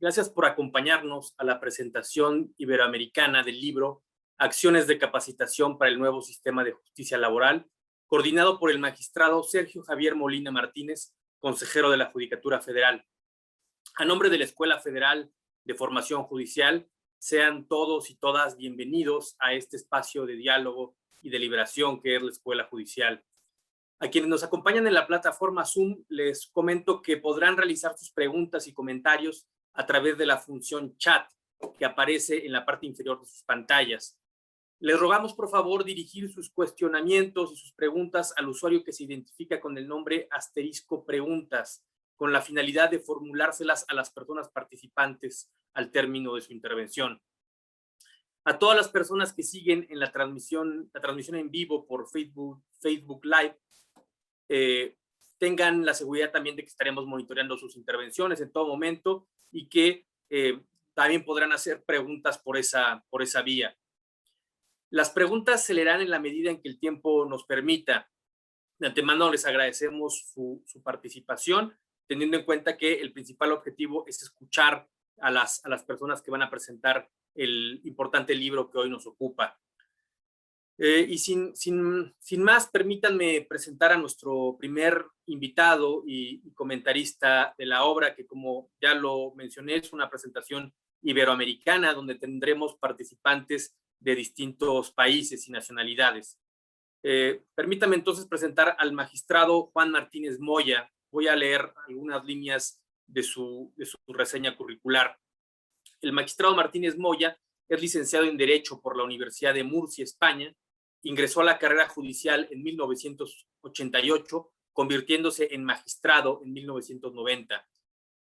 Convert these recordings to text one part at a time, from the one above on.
Gracias por acompañarnos a la presentación iberoamericana del libro Acciones de capacitación para el nuevo sistema de justicia laboral, coordinado por el magistrado Sergio Javier Molina Martínez, consejero de la Judicatura Federal. A nombre de la Escuela Federal de Formación Judicial, sean todos y todas bienvenidos a este espacio de diálogo y deliberación que es la Escuela Judicial. A quienes nos acompañan en la plataforma Zoom, les comento que podrán realizar sus preguntas y comentarios a través de la función chat que aparece en la parte inferior de sus pantallas. Les rogamos, por favor, dirigir sus cuestionamientos y sus preguntas al usuario que se identifica con el nombre *preguntas, con la finalidad de formulárselas a las personas participantes al término de su intervención. A todas las personas que siguen en la transmisión en vivo por Facebook Live, tengan la seguridad también de que estaremos monitoreando sus intervenciones en todo momento y que también podrán hacer preguntas por esa vía. Las preguntas se leerán en la medida en que el tiempo nos permita. De antemano les agradecemos su participación, teniendo en cuenta que el principal objetivo es escuchar a las personas que van a presentar el importante libro que hoy nos ocupa. Y sin más, permítanme presentar a nuestro primer invitado y comentarista de la obra, que como ya lo mencioné, es una presentación iberoamericana donde tendremos participantes de distintos países y nacionalidades. Permítame entonces presentar al magistrado Juan Martínez Moya. Voy a leer algunas líneas de su reseña curricular. El magistrado Martínez Moya es licenciado en Derecho por la Universidad de Murcia, España. Ingresó a la carrera judicial en 1988, convirtiéndose en magistrado en 1990.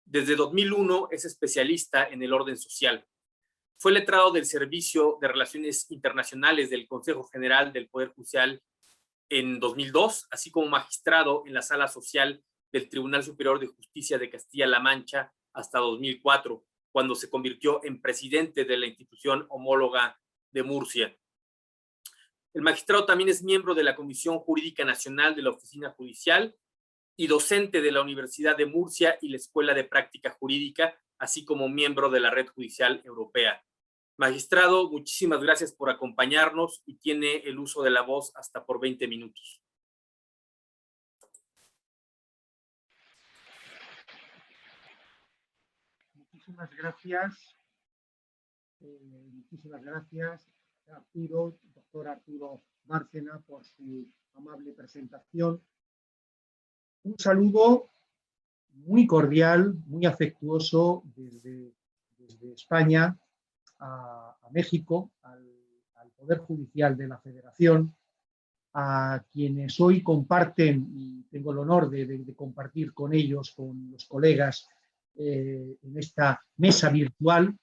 Desde 2001 es especialista en el orden social. Fue letrado del Servicio de Relaciones Internacionales del Consejo General del Poder Judicial en 2002, así como magistrado en la Sala Social del Tribunal Superior de Justicia de Castilla-La Mancha hasta 2004, cuando se convirtió en presidente de la institución homóloga de Murcia. El magistrado también es miembro de la Comisión Jurídica Nacional de la Oficina Judicial y docente de la Universidad de Murcia y la Escuela de Práctica Jurídica, así como miembro de la Red Judicial Europea. Magistrado, muchísimas gracias por acompañarnos y tiene el uso de la voz hasta por 20 minutos. Muchísimas gracias. Muchísimas gracias, doctor Arturo Bárcena, por su amable presentación. Un saludo muy cordial, muy afectuoso desde España a México, al Poder Judicial de la Federación, a quienes hoy comparten, y tengo el honor de compartir con ellos, con los colegas, en esta mesa virtual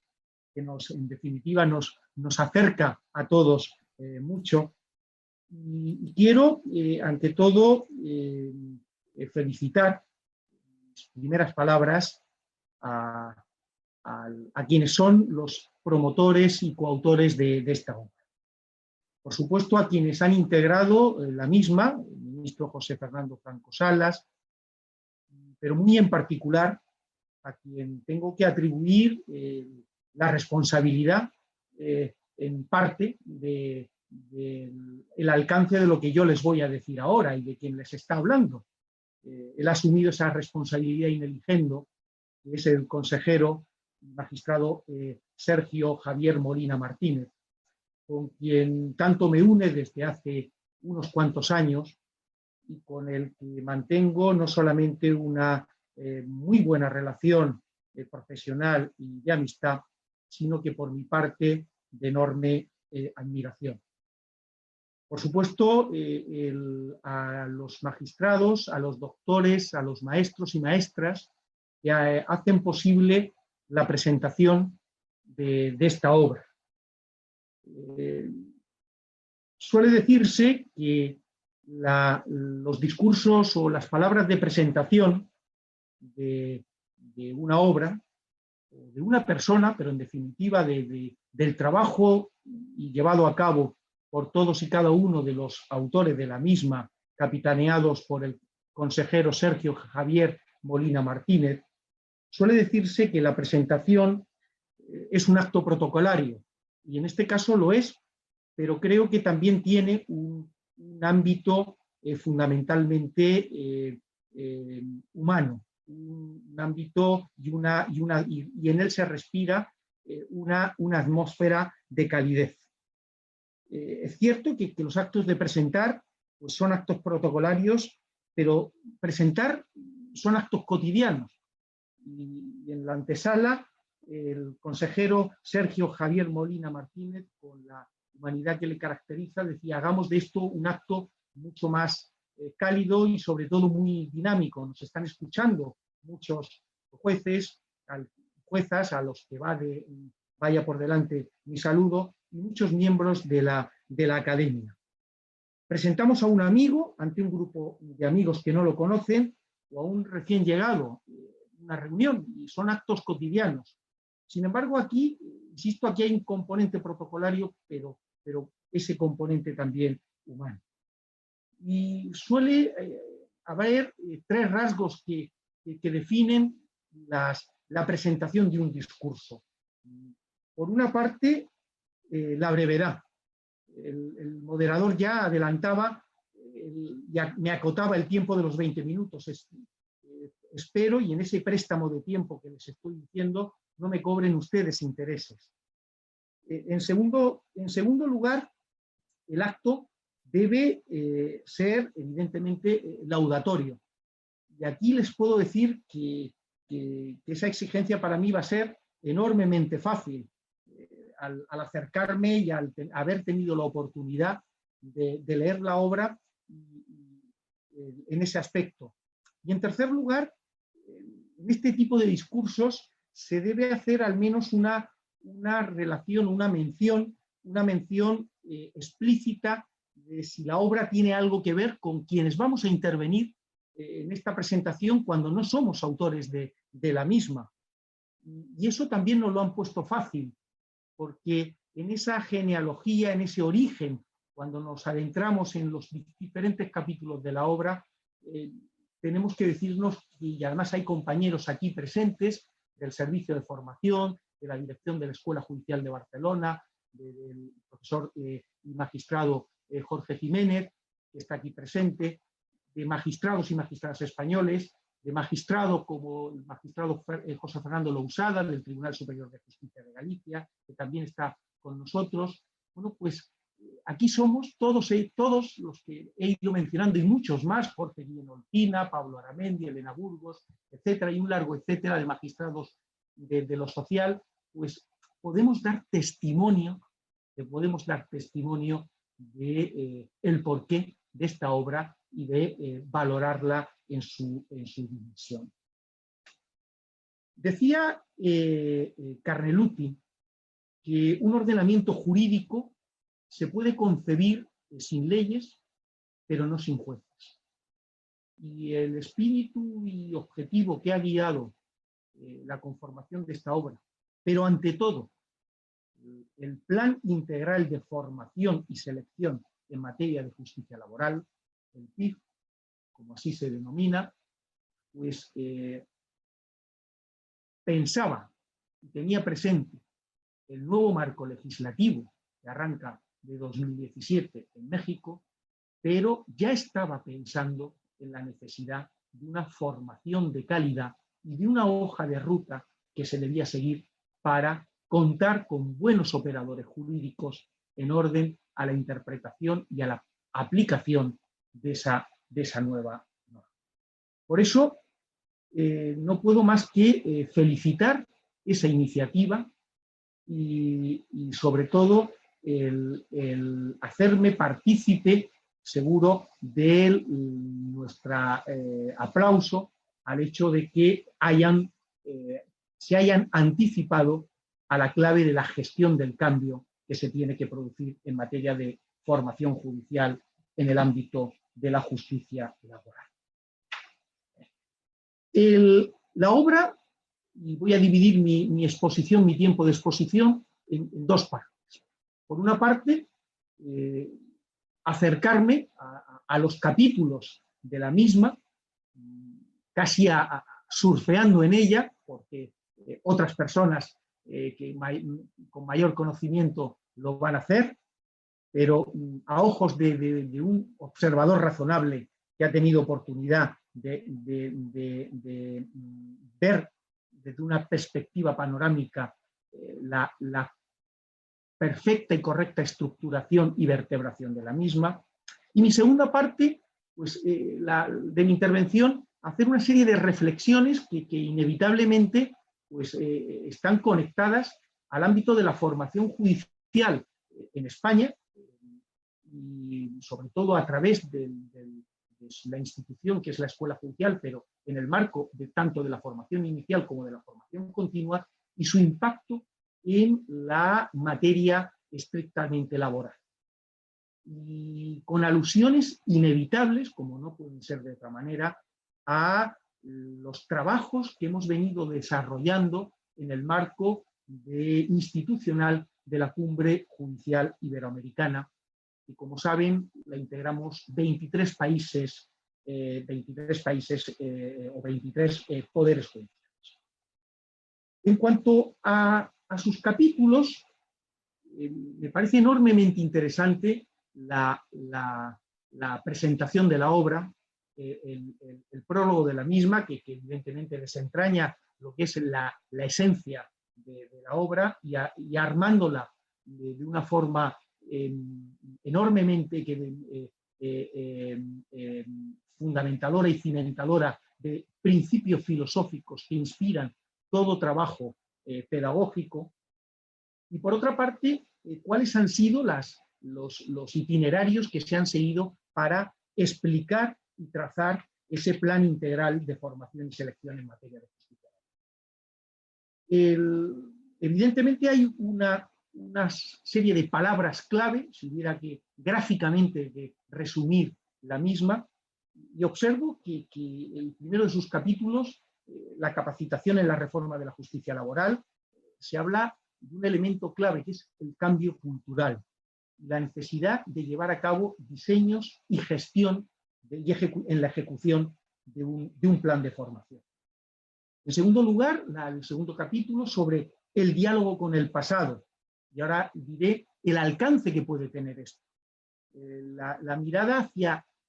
que en definitiva nos acerca a todos mucho. Y quiero, ante todo, felicitar mis primeras palabras a quienes son los promotores y coautores de esta obra. Por supuesto, a quienes han integrado la misma, el ministro José Fernando Franco Salas, pero muy en particular a quien tengo que atribuir la responsabilidad, en parte, del alcance de lo que yo les voy a decir ahora y de quien les está hablando. Él ha asumido esa responsabilidad in eligendo, que es el consejero magistrado Sergio Javier Molina Martínez, con quien tanto me une desde hace unos cuantos años y con el que mantengo no solamente una muy buena relación profesional y de amistad, sino que por mi parte de enorme admiración. Por supuesto, a los magistrados, a los doctores, a los maestros y maestras que hacen posible la presentación de esta obra. Suele decirse que los discursos o las palabras de presentación de una obra, de una persona, pero en definitiva del trabajo llevado a cabo por todos y cada uno de los autores de la misma, capitaneados por el consejero Sergio Javier Molina Martínez, Suele decirse que la presentación es un acto protocolario, y en este caso lo es, pero creo que también tiene un ámbito fundamentalmente humano, un ámbito y en él se respira una atmósfera de calidez. Es cierto que los actos de presentar pues son actos protocolarios, pero presentar son actos cotidianos. Y en la antesala, el consejero Sergio Javier Molina Martínez, con la humanidad que le caracteriza, decía: hagamos de esto un acto mucho más cálido y sobre todo muy dinámico. Nos están escuchando muchos jueces, juezas, a los que vaya por delante mi saludo, y muchos miembros de la academia. Presentamos a un amigo ante un grupo de amigos que no lo conocen, o a un recién llegado, una reunión, y son actos cotidianos. Sin embargo, aquí, insisto, aquí hay un componente protocolario, pero ese componente también humano. Y suele haber tres rasgos que definen la presentación de un discurso. Por una parte, la brevedad. El moderador ya adelantaba, ya me acotaba el tiempo de los 20 minutos. Espero, y en ese préstamo de tiempo que les estoy diciendo, no me cobren ustedes intereses. En segundo lugar, el acto debe ser evidentemente laudatorio. Y aquí les puedo decir que esa exigencia para mí va a ser enormemente fácil al acercarme y al haber tenido la oportunidad de leer la obra en ese aspecto. Y en tercer lugar, en este tipo de discursos se debe hacer al menos una relación, una mención explícita de si la obra tiene algo que ver con quienes vamos a intervenir en esta presentación cuando no somos autores de la misma. Y eso también nos lo han puesto fácil, porque en esa genealogía, en ese origen, cuando nos adentramos en los diferentes capítulos de la obra, tenemos que decirnos, y además hay compañeros aquí presentes, del Servicio de Formación, de la Dirección de la Escuela Judicial de Barcelona, del profesor y magistrado Jorge Jiménez, que está aquí presente, de magistrados y magistradas españoles, de magistrado como el magistrado José Fernando Lousada, del Tribunal Superior de Justicia de Galicia, que también está con nosotros. Bueno, pues aquí somos todos los que he ido mencionando y muchos más: Jorge Guillén Olcina, Pablo Aramendi, Elena Burgos, etcétera, y un largo etcétera de magistrados de lo social. Pues podemos dar testimonio de el porqué de esta obra y de valorarla en su dimensión. Decía Carneluti que un ordenamiento jurídico se puede concebir sin leyes, pero no sin jueces. Y el espíritu y objetivo que ha guiado la conformación de esta obra, pero ante todo el plan integral de formación y selección en materia de justicia laboral, el PIF, como así se denomina, pues pensaba y tenía presente el nuevo marco legislativo que arranca de 2017 en México, pero ya estaba pensando en la necesidad de una formación de calidad y de una hoja de ruta que se debía seguir para contar con buenos operadores jurídicos en orden a la interpretación y a la aplicación de esa nueva norma. Por eso, no puedo más que felicitar esa iniciativa y sobre todo el hacerme partícipe, seguro, de nuestro aplauso al hecho de que se hayan anticipado a la clave de la gestión del cambio que se tiene que producir en materia de formación judicial en el ámbito de la justicia laboral. La obra, y voy a dividir mi exposición, mi tiempo de exposición, en dos partes. Por una parte, acercarme a los capítulos de la misma, casi a surfeando en ella, porque otras personas con mayor conocimiento lo van a hacer, pero a ojos de un observador razonable que ha tenido oportunidad de ver desde una perspectiva panorámica la perfecta y correcta estructuración y vertebración de la misma. Y mi segunda parte, pues, de mi intervención, hacer una serie de reflexiones que inevitablemente pues, están conectadas al ámbito de la formación judicial en España, y sobre todo a través de la institución que es la Escuela Judicial, pero en el marco tanto de la formación inicial como de la formación continua, y su impacto en la materia estrictamente laboral. Y con alusiones inevitables, como no pueden ser de otra manera, a los trabajos que hemos venido desarrollando en el marco institucional de la Cumbre Judicial Iberoamericana, y como saben, la integramos 23 países o 23 poderes judiciales. En cuanto a sus capítulos, me parece enormemente interesante la presentación de la obra, el prólogo de la misma, que evidentemente desentraña lo que es la esencia de la obra, y armándola de una forma enormemente fundamentadora y cimentadora de principios filosóficos que inspiran todo trabajo pedagógico. Y por otra parte, cuáles han sido los itinerarios que se han seguido para explicar y trazar ese plan integral de formación y selección en materia de justicia. Evidentemente hay una serie de palabras clave, si hubiera que gráficamente resumir la misma, y observo que el primero de sus capítulos, la capacitación en la reforma de la justicia laboral, se habla de un elemento clave que es el cambio cultural, la necesidad de llevar a cabo diseños y gestión en la ejecución de un plan de formación. En segundo lugar, el segundo capítulo sobre el diálogo con el pasado, y ahora diré el alcance que puede tener esto. La mirada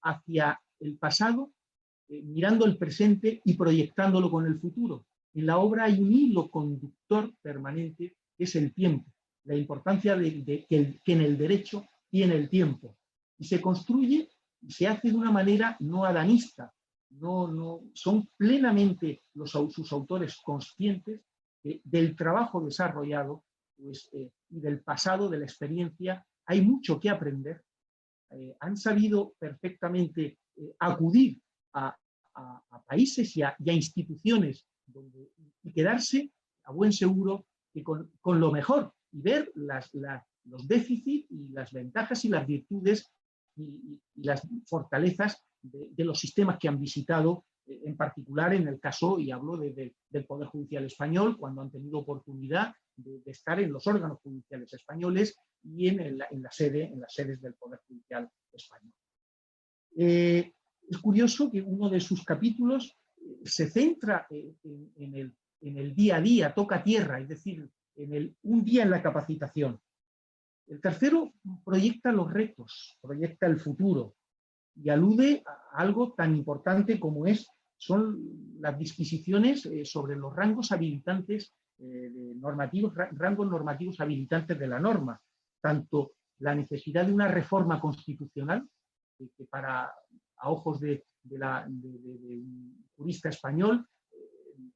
hacia el pasado, mirando el presente y proyectándolo con el futuro. En la obra hay un hilo conductor permanente, que es el tiempo, la importancia que en el derecho tiene el tiempo, y se construye y se hace de una manera no adanista. No son plenamente sus autores conscientes del trabajo desarrollado, pues, y del pasado, de la experiencia. Hay mucho que aprender. Han sabido perfectamente acudir a países y a instituciones y quedarse a buen seguro que con lo mejor, y ver los déficits y las ventajas y las virtudes y las fortalezas de los sistemas que han visitado, en particular en el caso, y hablo del Poder Judicial Español, cuando han tenido oportunidad de estar en los órganos judiciales españoles y en las sedes del Poder Judicial Español. Es curioso que uno de sus capítulos se centra en el día a día, toca tierra, es decir, un día en la capacitación. El tercero proyecta los retos, proyecta el futuro, y alude a algo tan importante como son las disquisiciones sobre los rangos habilitantes rangos normativos habilitantes de la norma, tanto la necesidad de una reforma constitucional, que a ojos de un jurista español,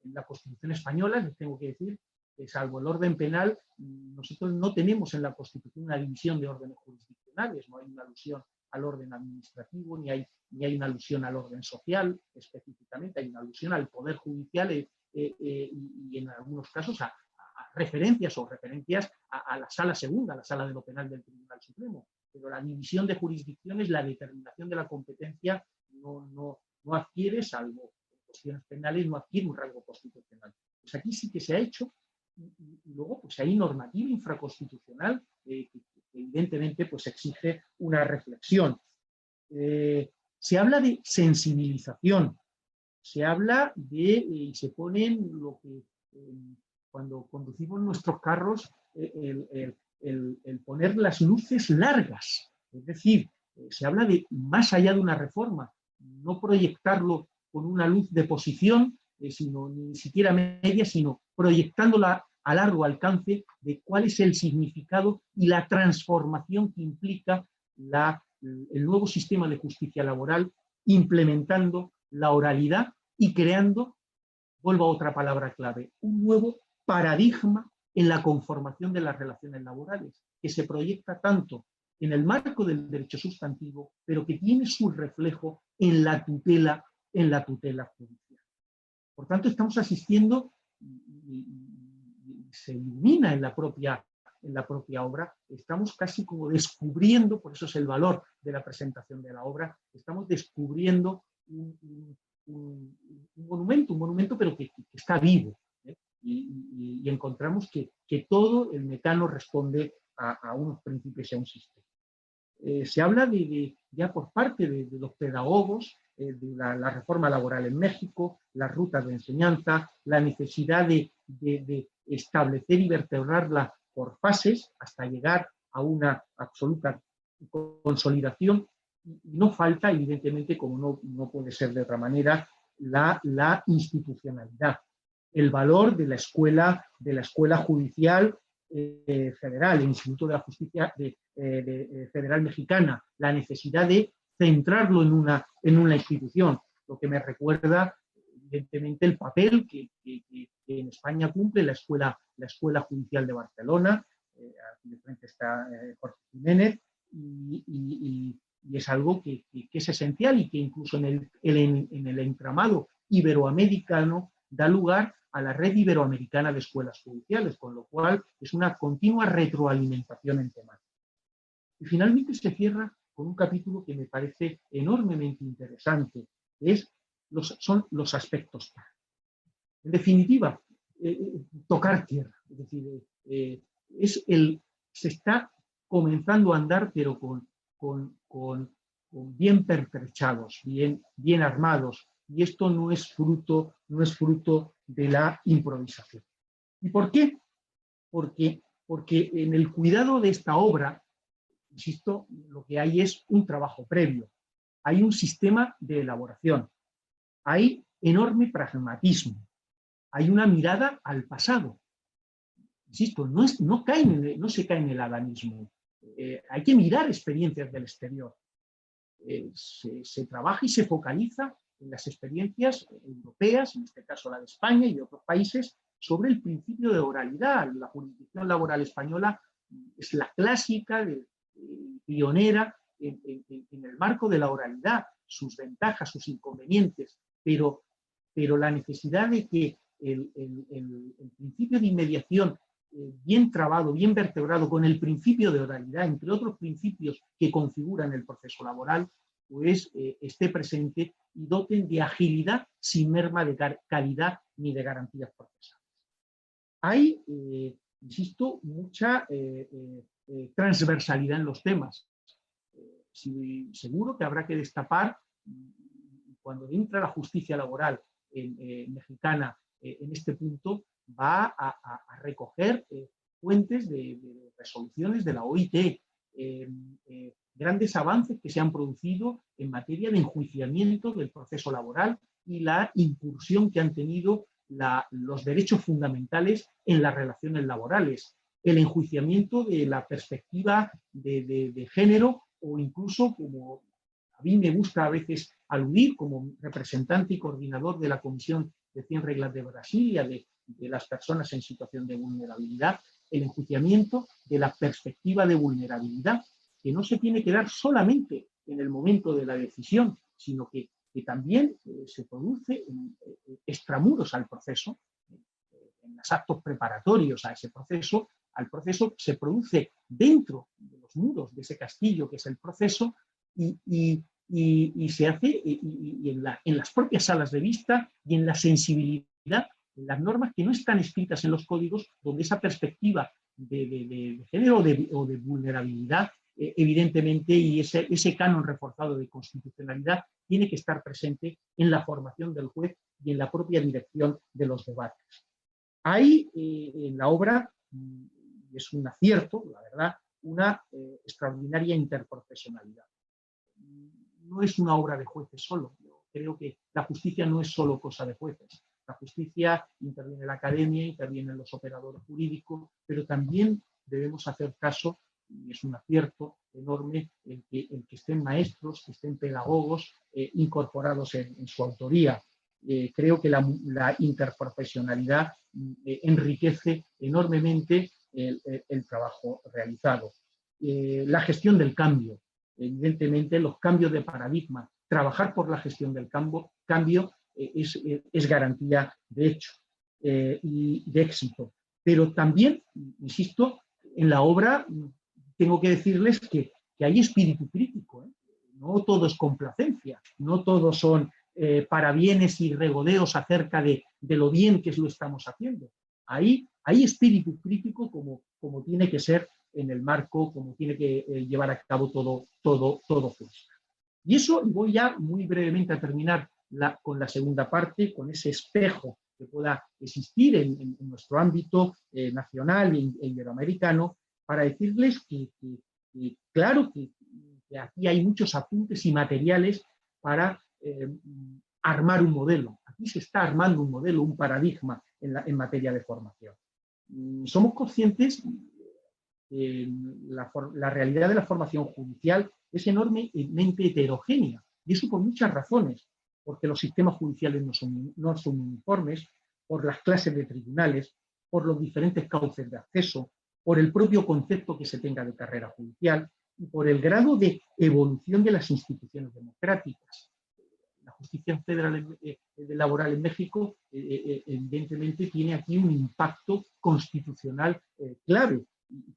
en la Constitución española, les tengo que decir que, salvo el orden penal, nosotros no tenemos en la Constitución una división de órdenes jurisdiccionales, no hay una alusión al orden administrativo, ni hay una alusión al orden social específicamente, hay una alusión al Poder Judicial y en algunos casos a referencias a la Sala Segunda, a la Sala de lo Penal del Tribunal Supremo. Pero la división de jurisdicciones, la determinación de la competencia, no adquiere, salvo en cuestiones penales, no adquiere un rango constitucional. Pues aquí sí que se ha hecho, y luego pues hay normativa infraconstitucional que evidentemente pues exige una reflexión. Se habla de sensibilización, se habla y se ponen lo que cuando conducimos nuestros carros, el poner las luces largas. Es decir, se habla de más allá de una reforma, no proyectarlo con una luz de posición, sino ni siquiera media, sino proyectándola a largo alcance de cuál es el significado y la transformación que implica el nuevo sistema de justicia laboral, implementando la oralidad y creando, vuelvo a otra palabra clave, un nuevo paradigma en la conformación de las relaciones laborales, que se proyecta tanto en el marco del derecho sustantivo, pero que tiene su reflejo en la tutela judicial. Por tanto, estamos asistiendo, y se ilumina en la propia obra, estamos casi como descubriendo, por eso es el valor de la presentación de la obra, estamos descubriendo un monumento, pero que está vivo, ¿eh? Y encontramos que todo el mecano responde a unos principios y a un sistema. Se habla ya por parte de los pedagogos, de la reforma laboral en México, las rutas de enseñanza, la necesidad de establecer y vertebrarla por fases hasta llegar a una absoluta consolidación. Y no falta, evidentemente, como no puede ser de otra manera, la institucionalidad, el valor de la escuela judicial federal, el Instituto de la Justicia Federal Mexicana, la necesidad de centrarlo en una institución, lo que me recuerda evidentemente el papel que en España cumple la Escuela Judicial de Barcelona, aquí de frente está Jorge Jiménez, y es algo que es esencial y que incluso en el entramado iberoamericano da lugar a la red iberoamericana de escuelas judiciales, con lo cual es una continua retroalimentación en temática. Y finalmente se cierra con un capítulo que me parece enormemente interesante, que son los aspectos prácticos. En definitiva, tocar tierra, es decir, se está comenzando a andar, pero con bien pertrechados, bien armados, y esto no es fruto de la improvisación. ¿Y por qué? Porque en el cuidado de esta obra, insisto, lo que hay es un trabajo previo, hay un sistema de elaboración, hay enorme pragmatismo, hay una mirada al pasado. Insisto, no se cae en el adanismo, hay que mirar experiencias del exterior. Se trabaja y se focaliza en las experiencias europeas, en este caso la de España y de otros países, sobre el principio de oralidad. La jurisdicción laboral española es la clásica, pionera en el marco de la oralidad, sus ventajas, sus inconvenientes, pero la necesidad de que el principio de inmediación bien trabado, bien vertebrado con el principio de oralidad, entre otros principios que configuran el proceso laboral, pues esté presente y doten de agilidad sin merma de calidad ni de garantías procesales. Hay, insisto, mucha transversalidad en los temas. Seguro que habrá que destapar, cuando entra la justicia laboral mexicana en este punto, va a recoger fuentes de resoluciones de la OIT, grandes avances que se han producido en materia de enjuiciamiento del proceso laboral y la incursión que han tenido los derechos fundamentales en las relaciones laborales, el enjuiciamiento de la perspectiva de género, o incluso, como a mí me gusta a veces aludir como representante y coordinador de la Comisión de 100 Reglas de Brasilia, de las personas en situación de vulnerabilidad, el enjuiciamiento de la perspectiva de vulnerabilidad, que no se tiene que dar solamente en el momento de la decisión, sino que también se produce extramuros al proceso, en los actos preparatorios a ese proceso. Al proceso se produce dentro de los muros de ese castillo que es el proceso, y se hace en las propias salas de vista y en la sensibilidad, en las normas que no están escritas en los códigos, donde esa perspectiva de género o de vulnerabilidad evidentemente, y ese canon reforzado de constitucionalidad tiene que estar presente en la formación del juez y en la propia dirección de los debates. Hay en la obra, y es un acierto, la verdad, una extraordinaria interprofesionalidad. No es una obra de jueces solo. Yo creo que la justicia no es solo cosa de jueces. La justicia interviene la academia, intervienen los operadores jurídicos, pero también debemos hacer caso, y es un acierto enorme, el que estén maestros, que estén pedagogos incorporados en su autoría. Creo que la interprofesionalidad enriquece enormemente el trabajo realizado. La gestión del cambio. Evidentemente, los cambios de paradigma, trabajar por la gestión del cambio es garantía de hecho y de éxito. Pero también, insisto, en la obra tengo que decirles que hay espíritu crítico. No todo es complacencia, no todos son parabienes y regodeos acerca de lo bien que lo estamos haciendo. Hay espíritu crítico como tiene que ser en el marco, como tiene que llevar a cabo todo juez. Y eso voy ya muy brevemente a terminar con la segunda parte, con ese espejo que pueda existir en nuestro ámbito nacional e iberoamericano, para decirles que claro que aquí hay muchos apuntes y materiales para armar un modelo. Aquí se está armando un modelo, un paradigma en materia de formación. Somos conscientes que la realidad de la formación judicial es enormemente heterogénea, y eso por muchas razones, porque los sistemas judiciales no son uniformes, por las clases de tribunales, por los diferentes cauces de acceso, por el propio concepto que se tenga de carrera judicial y por el grado de evolución de las instituciones democráticas. La justicia federal laboral en México evidentemente tiene aquí un impacto constitucional clave,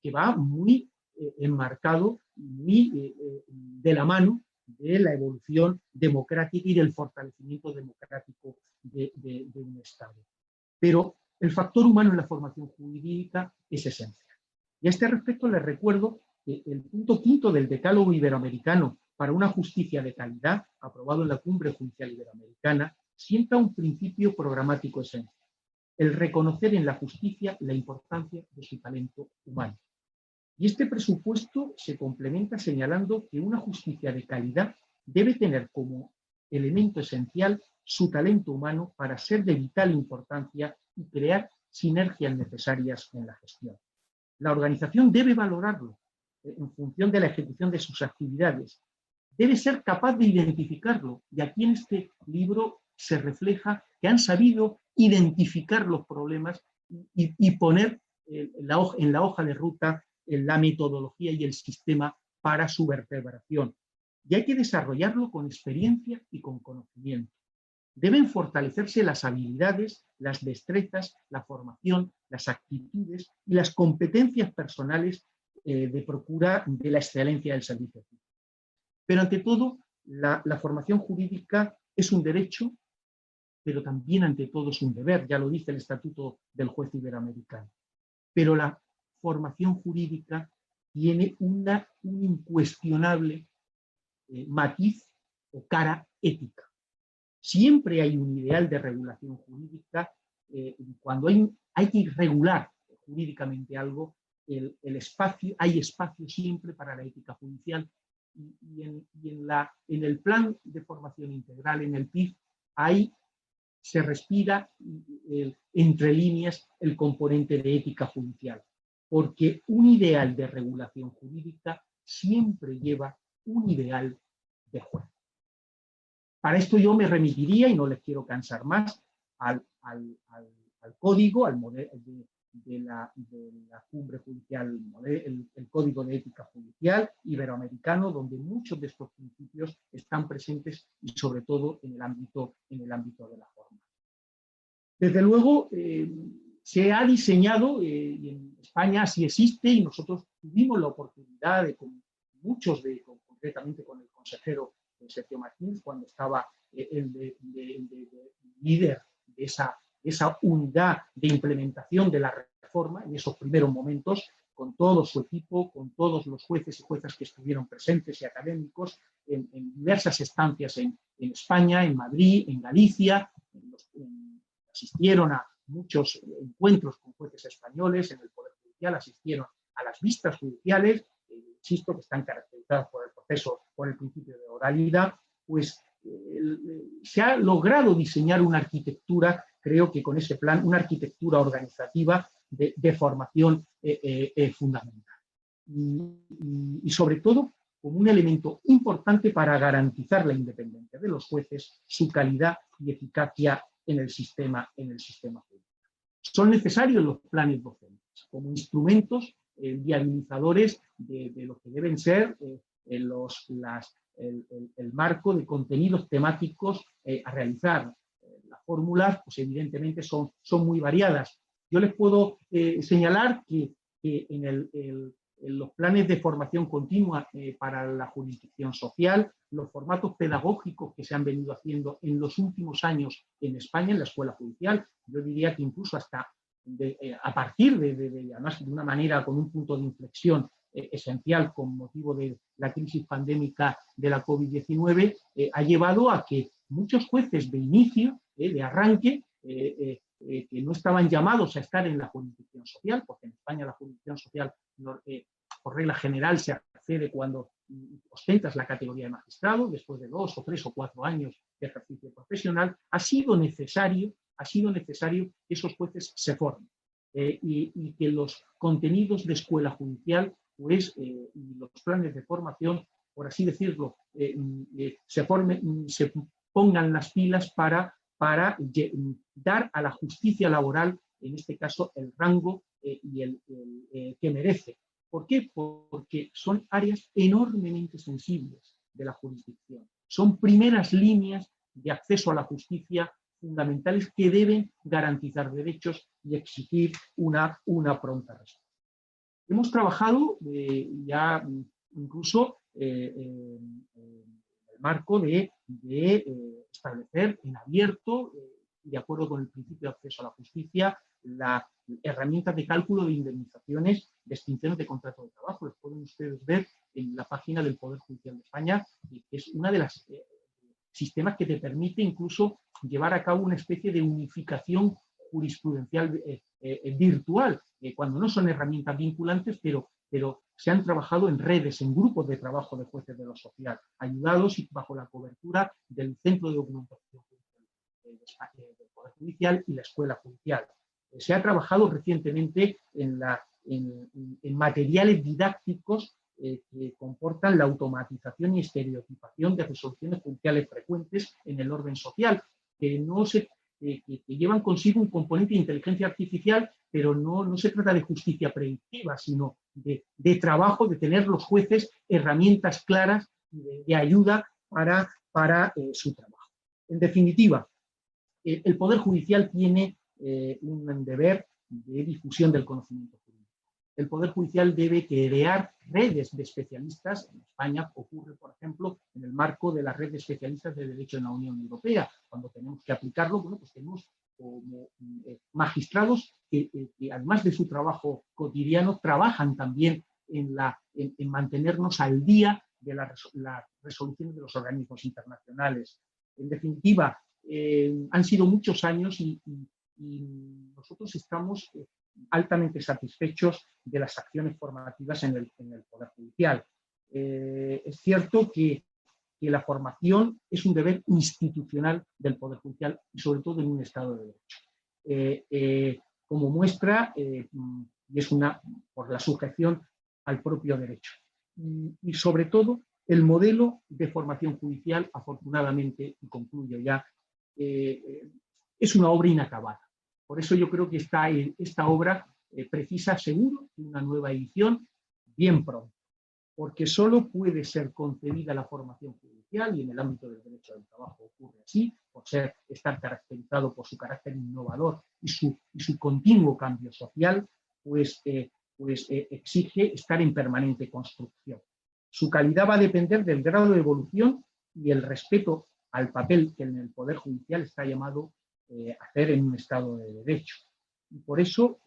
que va muy enmarcado, muy de la mano de la evolución democrática y del fortalecimiento democrático de un Estado. Pero el factor humano en la formación jurídica es esencial. Y a este respecto les recuerdo que el punto 5 del Decálogo Iberoamericano para una justicia de calidad, aprobado en la Cumbre Judicial Iberoamericana, sienta un principio programático esencial: el reconocer en la justicia la importancia de su talento humano. Y este presupuesto se complementa señalando que una justicia de calidad debe tener como elemento esencial su talento humano para ser de vital importancia y crear sinergias necesarias en la gestión. La organización debe valorarlo en función de la ejecución de sus actividades. Debe ser capaz de identificarlo, y aquí en este libro se refleja que han sabido identificar los problemas y poner en la hoja de ruta la metodología y el sistema para su vertebración. Y hay que desarrollarlo con experiencia y con conocimiento. Deben fortalecerse las habilidades, las destrezas, la formación, las actitudes y las competencias personales de procura de la excelencia del servicio público. Pero ante todo, la formación jurídica es un derecho, pero también ante todo es un deber, ya lo dice el Estatuto del Juez Iberoamericano. Pero la formación jurídica tiene un incuestionable matiz o cara ética. Siempre hay un ideal de regulación jurídica. Cuando hay que regular jurídicamente algo, hay espacio siempre para la ética judicial. Y en el plan de formación integral, en el PIF, se respira entre líneas el componente de ética judicial, porque un ideal de regulación jurídica siempre lleva un ideal de juez. Para esto yo me remitiría, y no les quiero cansar más, al código, al modelo de la Cumbre Judicial, el Código de Ética Judicial Iberoamericano, donde muchos de estos principios están presentes, y sobre todo en el ámbito de la forma. Desde luego, se ha diseñado, y en España sí existe, y nosotros tuvimos la oportunidad con concretamente con el consejero Sergio Martínez, cuando estaba el líder de esa unidad de implementación de la reforma, en esos primeros momentos, con todo su equipo, con todos los jueces y juezas que estuvieron presentes y académicos en diversas estancias en España, en Madrid, en Galicia, asistieron a muchos encuentros con jueces españoles en el Poder Judicial, asistieron a las vistas judiciales, insisto, que están caracterizadas por el proceso, por el principio de oralidad, pues se ha logrado diseñar una arquitectura, creo que con ese plan, una arquitectura organizativa de formación fundamental. Y sobre todo, como un elemento importante para garantizar la independencia de los jueces, su calidad y eficacia en el sistema judicial. Son necesarios los planes docentes como instrumentos viabilizadores de lo que deben ser el marco de contenidos temáticos a realizar. Las fórmulas, pues evidentemente son muy variadas. Yo les puedo señalar que en los planes de formación continua para la jurisdicción social, los formatos pedagógicos que se han venido haciendo en los últimos años en España, en la escuela judicial, yo diría que incluso hasta a partir además de una manera con un punto de inflexión esencial con motivo de la crisis pandémica de la COVID-19, ha llevado a que muchos jueces de inicio, de arranque, que no estaban llamados a estar en la jurisdicción social, porque en España la jurisdicción social, por regla general, se accede cuando ostentas la categoría de magistrado, después de 2 o 3 o 4 años de ejercicio profesional, ha sido necesario que esos jueces se formen y que los contenidos de escuela judicial, pues, y los planes de formación, por así decirlo, se pongan las pilas para dar a la justicia laboral, en este caso, el rango que merece. ¿Por qué? Porque son áreas enormemente sensibles de la jurisdicción. Son primeras líneas de acceso a la justicia fundamentales que deben garantizar derechos y exigir una pronta respuesta. Hemos trabajado ya incluso en el marco de establecer en abierto, de acuerdo con el principio de acceso a la justicia, las herramientas de cálculo de indemnizaciones de extinciones de contrato de trabajo. Los pueden ustedes ver en la página del Poder Judicial de España, que es una de las sistemas que te permite incluso llevar a cabo una especie de unificación jurisprudencial virtual, cuando no son herramientas vinculantes, pero se han trabajado en redes, en grupos de trabajo de jueces de lo social, ayudados y bajo la cobertura del Centro de Documentación del Poder Judicial y la Escuela Judicial. Se ha trabajado recientemente en materiales didácticos que comportan la automatización y estereotipación de resoluciones judiciales frecuentes en el orden social, que llevan consigo un componente de inteligencia artificial, pero no se trata de justicia predictiva, sino de trabajo, de tener los jueces herramientas claras de ayuda para su trabajo. En definitiva, el Poder Judicial tiene un deber de difusión del conocimiento jurídico. El Poder Judicial debe crear redes de especialistas. En España ocurre, por ejemplo, en el marco de la red de especialistas de Derecho en la Unión Europea. Cuando tenemos que aplicarlo, bueno, pues tenemos como magistrados que además de su trabajo cotidiano, trabajan también en mantenernos al día de las resoluciones de los organismos internacionales. En definitiva, han sido muchos años y nosotros estamos altamente satisfechos de las acciones formativas en el Poder Judicial. Es cierto que la formación es un deber institucional del Poder Judicial y sobre todo en un Estado de Derecho. Como muestra, y es por la sujeción al propio derecho. Y sobre todo, el modelo de formación judicial, afortunadamente, y concluyo ya, es una obra inacabada. Por eso yo creo que esta obra precisa seguro de una nueva edición bien pronto, porque solo puede ser concebida la formación judicial, y en el ámbito del derecho del trabajo ocurre así, por estar caracterizado por su carácter innovador y su continuo cambio social, pues exige estar en permanente construcción. Su calidad va a depender del grado de evolución y el respeto al papel que en el Poder Judicial está llamado a hacer en un Estado de Derecho. Y por eso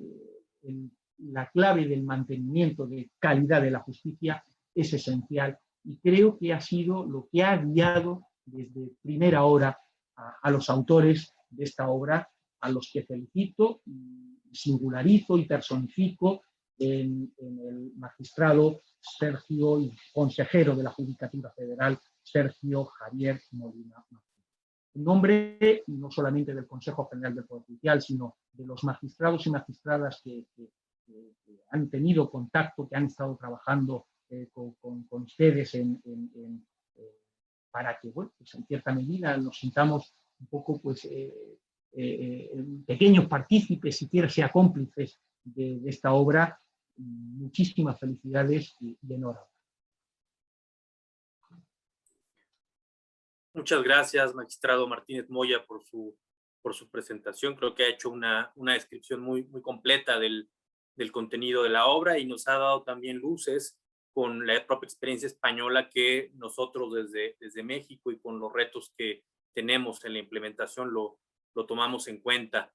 la clave del mantenimiento de calidad de la justicia es esencial, y creo que ha sido lo que ha guiado desde primera hora a los autores de esta obra, a los que felicito, singularizo y personifico en el magistrado Sergio y consejero de la Judicatura Federal, Sergio Javier Molina Martínez. En nombre no solamente del Consejo General del Poder Judicial, sino de los magistrados y magistradas que han tenido contacto, que han estado trabajando con ustedes para que, bueno, pues en cierta medida nos sintamos un poco pues, pequeños partícipes, siquiera sea cómplices de esta obra. Muchísimas felicidades y enhorabuena. Muchas gracias, magistrado Martínez Moya, por su presentación. Creo que ha hecho una descripción muy completa del contenido de la obra, y nos ha dado también luces con la propia experiencia española que nosotros desde México, y con los retos que tenemos en la implementación, lo tomamos en cuenta.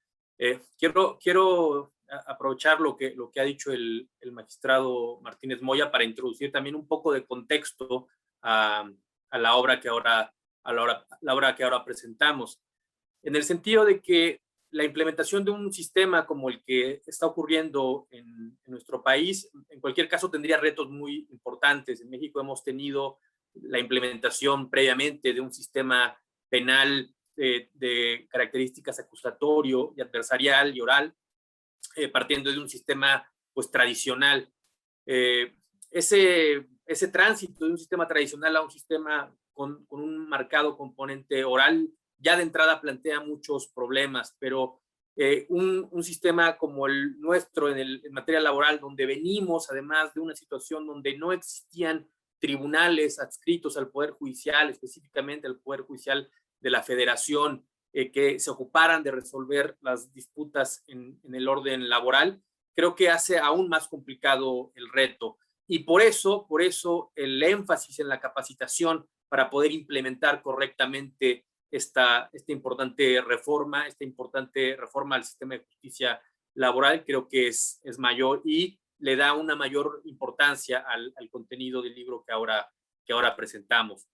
Quiero aprovechar lo que ha dicho el magistrado Martínez Moya para introducir también un poco de contexto a la obra que ahora presentamos, en el sentido de que la implementación de un sistema como el que está ocurriendo en nuestro país, en cualquier caso, tendría retos muy importantes. En México hemos tenido la implementación previamente de un sistema penal de características acusatorio y adversarial y oral, partiendo de un sistema pues tradicional. Ese tránsito de un sistema tradicional a un sistema con un marcado componente oral ya de entrada plantea muchos problemas, pero un sistema como el nuestro en materia laboral, donde venimos además de una situación donde no existían tribunales adscritos al Poder Judicial, específicamente al Poder Judicial de la Federación, que se ocuparan de resolver las disputas en el orden laboral, creo que hace aún más complicado el reto. Y por eso el énfasis en la capacitación para poder implementar correctamente esta importante reforma al sistema de justicia laboral, creo que es mayor, y le da una mayor importancia al contenido del libro que ahora presentamos.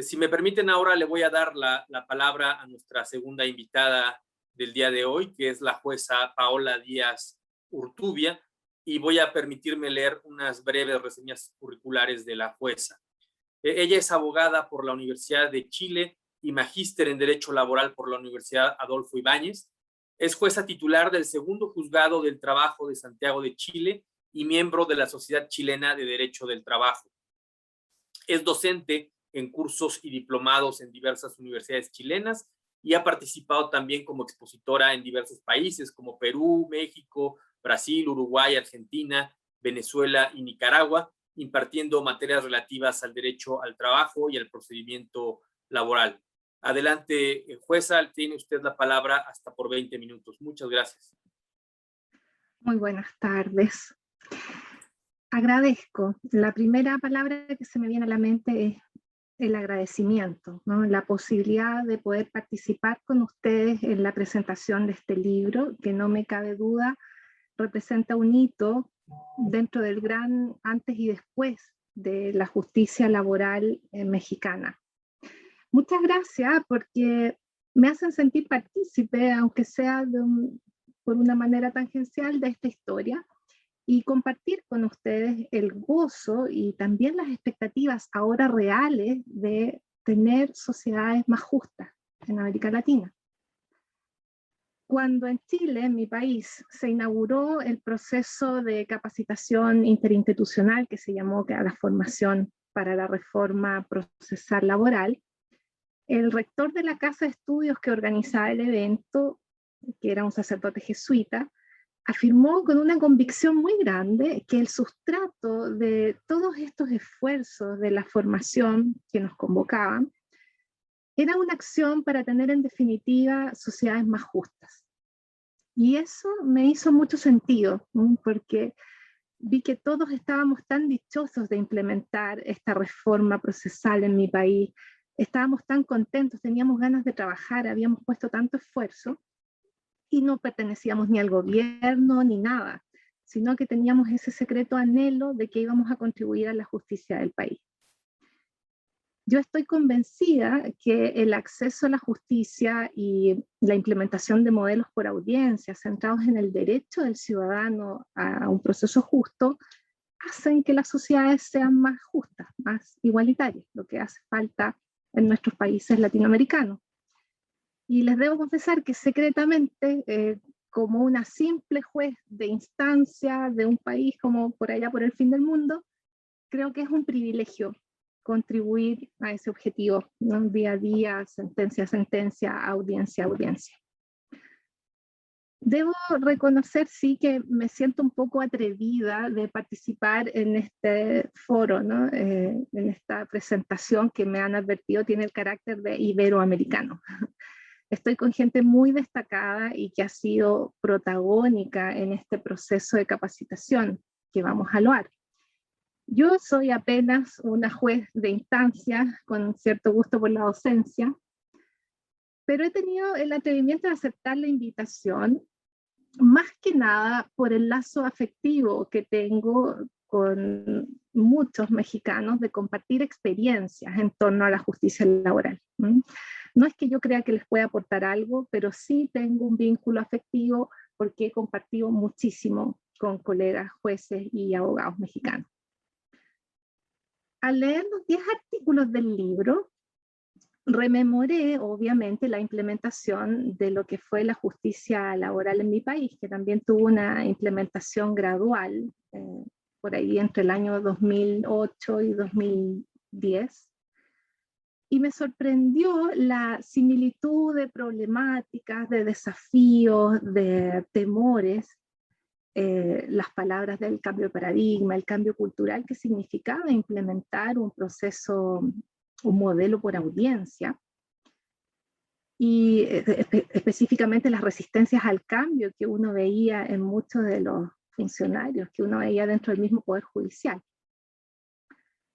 Si me permiten, ahora le voy a dar la palabra a nuestra segunda invitada del día de hoy, que es la jueza Paola Díaz Urtubia, y voy a permitirme leer unas breves reseñas curriculares de la jueza. Ella es abogada por la Universidad de Chile y magíster en Derecho Laboral por la Universidad Adolfo Ibáñez. Es jueza titular del Segundo Juzgado del Trabajo de Santiago de Chile y miembro de la Sociedad Chilena de Derecho del Trabajo. Es docente en cursos y diplomados en diversas universidades chilenas y ha participado también como expositora en diversos países como Perú, México, Brasil, Uruguay, Argentina, Venezuela y Nicaragua, impartiendo materias relativas al derecho al trabajo y al procedimiento laboral. Adelante, jueza, tiene usted la palabra hasta por 20 minutos. Muchas gracias. Muy buenas tardes. Agradezco. La primera palabra que se me viene a la mente es el agradecimiento, ¿no? La posibilidad de poder participar con ustedes en la presentación de este libro, que no me cabe duda representa un hito dentro del gran antes y después de la justicia laboral mexicana. Muchas gracias, porque me hacen sentir partícipe, aunque sea por una manera tangencial, de esta historia, y compartir con ustedes el gozo y también las expectativas ahora reales de tener sociedades más justas en América Latina. Cuando en Chile, en mi país, se inauguró el proceso de capacitación interinstitucional que se llamó la formación para la reforma procesal laboral, el rector de la casa de estudios que organizaba el evento, que era un sacerdote jesuita, afirmó con una convicción muy grande que el sustrato de todos estos esfuerzos de la formación que nos convocaban era una acción para tener en definitiva sociedades más justas. Y eso me hizo mucho sentido, ¿no? Porque vi que todos estábamos tan dichosos de implementar esta reforma procesal en mi país, estábamos tan contentos, teníamos ganas de trabajar, habíamos puesto tanto esfuerzo, y no pertenecíamos ni al gobierno ni nada, sino que teníamos ese secreto anhelo de que íbamos a contribuir a la justicia del país. Yo estoy convencida que el acceso a la justicia y la implementación de modelos por audiencia centrados en el derecho del ciudadano a un proceso justo hacen que las sociedades sean más justas, más igualitarias, lo que hace falta en nuestros países latinoamericanos. Y les debo confesar que secretamente, como una simple juez de instancia de un país como por allá por el fin del mundo, creo que es un privilegio contribuir a ese objetivo, ¿no? Día a día, sentencia a sentencia, audiencia a audiencia. Debo reconocer, sí, que me siento un poco atrevida de participar en este foro, ¿no? En esta presentación que me han advertido tiene el carácter de iberoamericano. Estoy con gente muy destacada y que ha sido protagónica en este proceso de capacitación que vamos a lograr. Yo soy apenas una juez de instancia con cierto gusto por la docencia, pero he tenido el atrevimiento de aceptar la invitación, más que nada por el lazo afectivo que tengo con muchos mexicanos de compartir experiencias en torno a la justicia laboral. No es que yo crea que les pueda aportar algo, pero sí tengo un vínculo afectivo porque he compartido muchísimo con colegas jueces y abogados mexicanos. Al leer los 10 artículos del libro, rememoré, obviamente, la implementación de lo que fue la justicia laboral en mi país, que también tuvo una implementación gradual, por ahí entre el año 2008 y 2010. Y me sorprendió la similitud de problemáticas, de desafíos, de temores, las palabras del cambio de paradigma, el cambio cultural que significaba implementar un proceso, un modelo por audiencia, y específicamente las resistencias al cambio que uno veía en muchos de los funcionarios, que uno veía dentro del mismo Poder Judicial.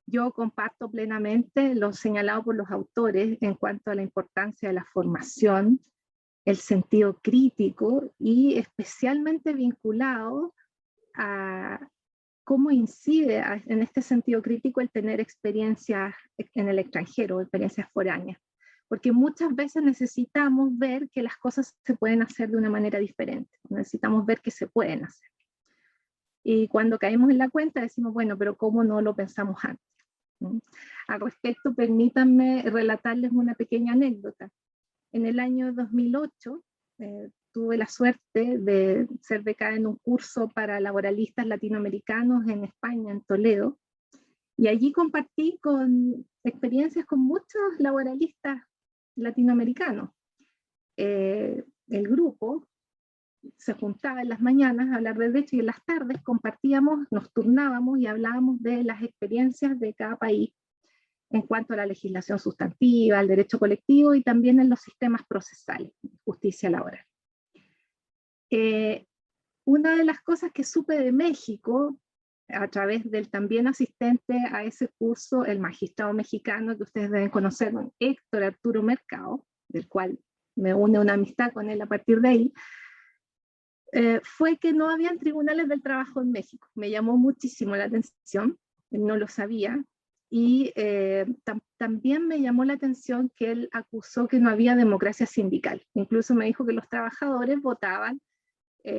Yo comparto plenamente lo señalado por los autores en cuanto a la importancia de la formación, el sentido crítico y especialmente vinculado a cómo incide en este sentido crítico el tener experiencias en el extranjero, experiencias foráneas. Porque muchas veces necesitamos ver que las cosas se pueden hacer de una manera diferente, necesitamos ver que se pueden hacer. Y cuando caemos en la cuenta decimos, bueno, pero ¿cómo no lo pensamos antes? Al respecto, permítanme relatarles una pequeña anécdota. En el año 2008 tuve la suerte de ser becada en un curso para laboralistas latinoamericanos en España, en Toledo, y allí compartí experiencias con muchos laboralistas latinoamericanos. El grupo se juntaba en las mañanas a hablar de derecho y en las tardes compartíamos, nos turnábamos y hablábamos de las experiencias de cada país en cuanto a la legislación sustantiva, al derecho colectivo y también en los sistemas procesales, justicia laboral. Una de las cosas que supe de México, a través del también asistente a ese curso, el magistrado mexicano que ustedes deben conocer, Héctor Arturo Mercado, del cual me une una amistad con él a partir de ahí, fue que no habían tribunales del trabajo en México. Me llamó muchísimo la atención, no lo sabía, y también me llamó la atención que él acusó que no había democracia sindical. Incluso me dijo que los trabajadores votaban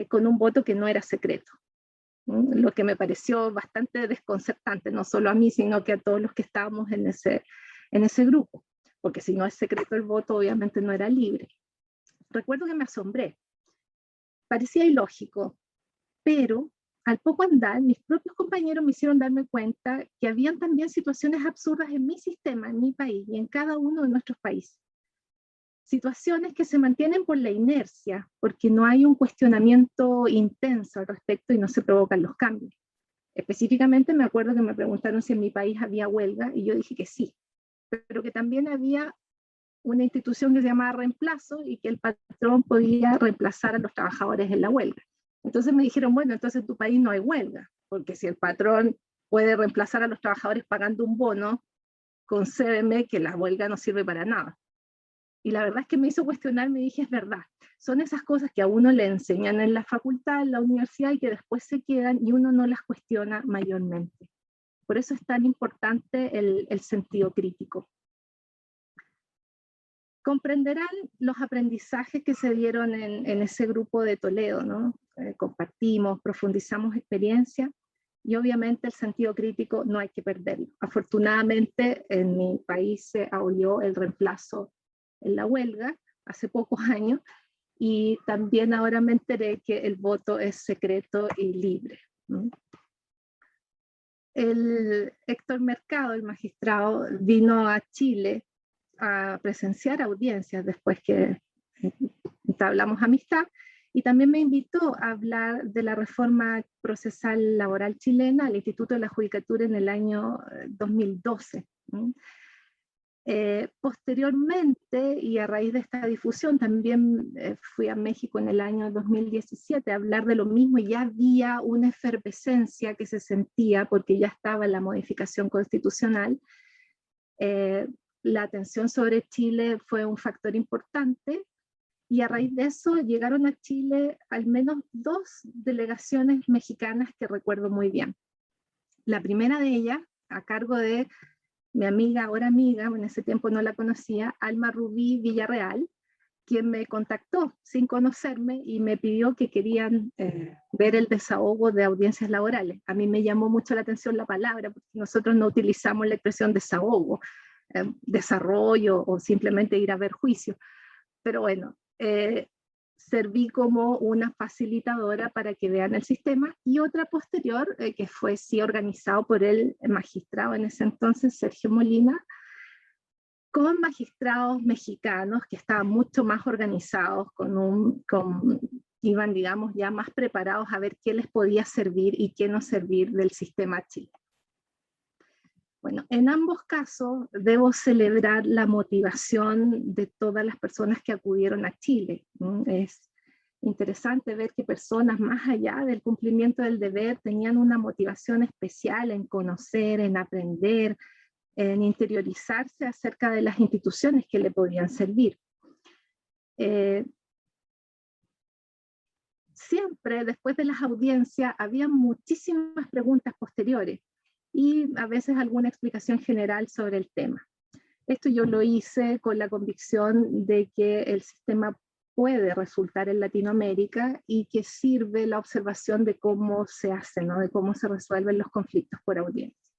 con un voto que no era secreto, lo que me pareció bastante desconcertante, no solo a mí, sino que a todos los que estábamos en ese grupo, porque si no es secreto el voto, obviamente no era libre. Recuerdo que me asombré, parecía ilógico, pero al poco andar, mis propios compañeros me hicieron darme cuenta que habían también situaciones absurdas en mi sistema, en mi país y en cada uno de nuestros países. Situaciones que se mantienen por la inercia, porque no hay un cuestionamiento intenso al respecto y no se provocan los cambios. Específicamente me acuerdo que me preguntaron si en mi país había huelga y yo dije que sí, pero que también había una institución que se llamaba reemplazo y que el patrón podía reemplazar a los trabajadores en la huelga. Entonces me dijeron, bueno, entonces en tu país no hay huelga, porque si el patrón puede reemplazar a los trabajadores pagando un bono, concédeme que la huelga no sirve para nada. Y la verdad es que me hizo cuestionarme y dije, es verdad, son esas cosas que a uno le enseñan en la facultad, en la universidad, y que después se quedan y uno no las cuestiona mayormente. Por eso es tan importante el sentido crítico. Comprenderán los aprendizajes que se dieron en ese grupo de Toledo, ¿no? Compartimos, profundizamos experiencia, y obviamente el sentido crítico no hay que perderlo. Afortunadamente en mi país se abolió el reemplazo en la huelga hace pocos años, y también ahora me enteré que el voto es secreto y libre, ¿no? El Héctor Mercado, el magistrado, vino a Chile a presenciar audiencias después que entablamos amistad, y también me invitó a hablar de la reforma procesal laboral chilena al Instituto de la Judicatura en el año 2012. Posteriormente, y a raíz de esta difusión, también fui a México en el año 2017 a hablar de lo mismo, y ya había una efervescencia que se sentía porque ya estaba la modificación constitucional. La atención sobre Chile fue un factor importante, y a raíz de eso llegaron a Chile al menos 2 delegaciones mexicanas que recuerdo muy bien. La primera de ellas, a cargo de mi amiga, ahora amiga, en ese tiempo no la conocía, Alma Rubí Villarreal, quien me contactó sin conocerme y me pidió que querían ver el desahogo de audiencias laborales. A mí me llamó mucho la atención la palabra, porque nosotros no utilizamos la expresión desahogo, desarrollo o simplemente ir a ver juicio. Pero bueno, serví como una facilitadora para que vean el sistema, y otra posterior, que fue sí organizado por el magistrado en ese entonces, Sergio Molina, con magistrados mexicanos que estaban mucho más organizados, iban, digamos, ya más preparados a ver qué les podía servir y qué no servir del sistema chileno. Bueno, en ambos casos debo celebrar la motivación de todas las personas que acudieron a Chile. Es interesante ver que personas, más allá del cumplimiento del deber, tenían una motivación especial en conocer, en aprender, en interiorizarse acerca de las instituciones que le podían servir. Siempre después de las audiencias había muchísimas preguntas posteriores, y a veces alguna explicación general sobre el tema. Esto yo lo hice con la convicción de que el sistema puede resultar en Latinoamérica, y que sirve la observación de cómo se hace, ¿no? De cómo se resuelven los conflictos por audiencia.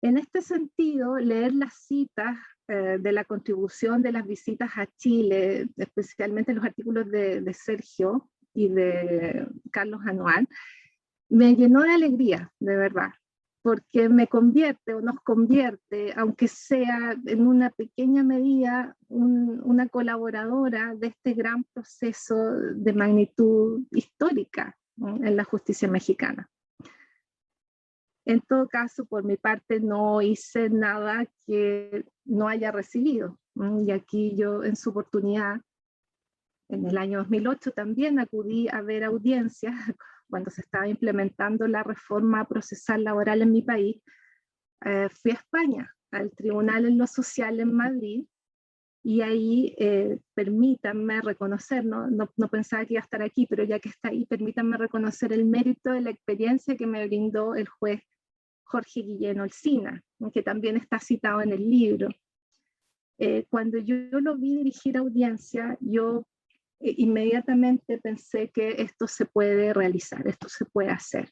En este sentido, leer las citas de la contribución de las visitas a Chile, especialmente los artículos de Sergio y de Carlos Anual, me llenó de alegría, de verdad, porque me convierte o nos convierte, aunque sea en una pequeña medida, una colaboradora de este gran proceso de magnitud histórica, ¿no?, en la justicia mexicana. En todo caso, por mi parte, no hice nada que no haya recibido, ¿no? Y aquí yo, en su oportunidad, en el año 2008 también acudí a ver audiencias cuando se estaba implementando la reforma procesal laboral en mi país. Fui a España, al Tribunal en lo Social en Madrid, y ahí permítanme reconocer, no pensaba que iba a estar aquí, pero ya que está ahí, permítanme reconocer el mérito de la experiencia que me brindó el juez Jorge Guillén Olcina, que también está citado en el libro. Cuando yo lo vi dirigir audiencia, yo inmediatamente pensé que esto se puede realizar, esto se puede hacer.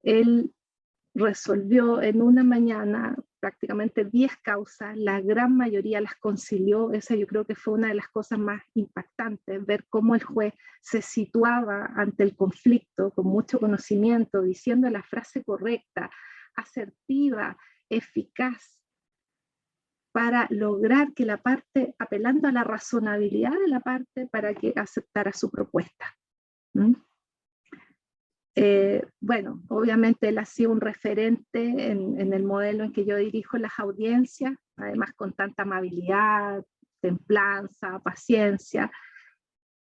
Él resolvió en una mañana prácticamente 10 causas, la gran mayoría las concilió. Esa yo creo que fue una de las cosas más impactantes, ver cómo el juez se situaba ante el conflicto con mucho conocimiento, diciendo la frase correcta, asertiva, eficaz, para lograr que la parte, apelando a la razonabilidad de la parte, para que aceptara su propuesta. Bueno, obviamente él ha sido un referente en el modelo en que yo dirijo las audiencias, además con tanta amabilidad, templanza, paciencia,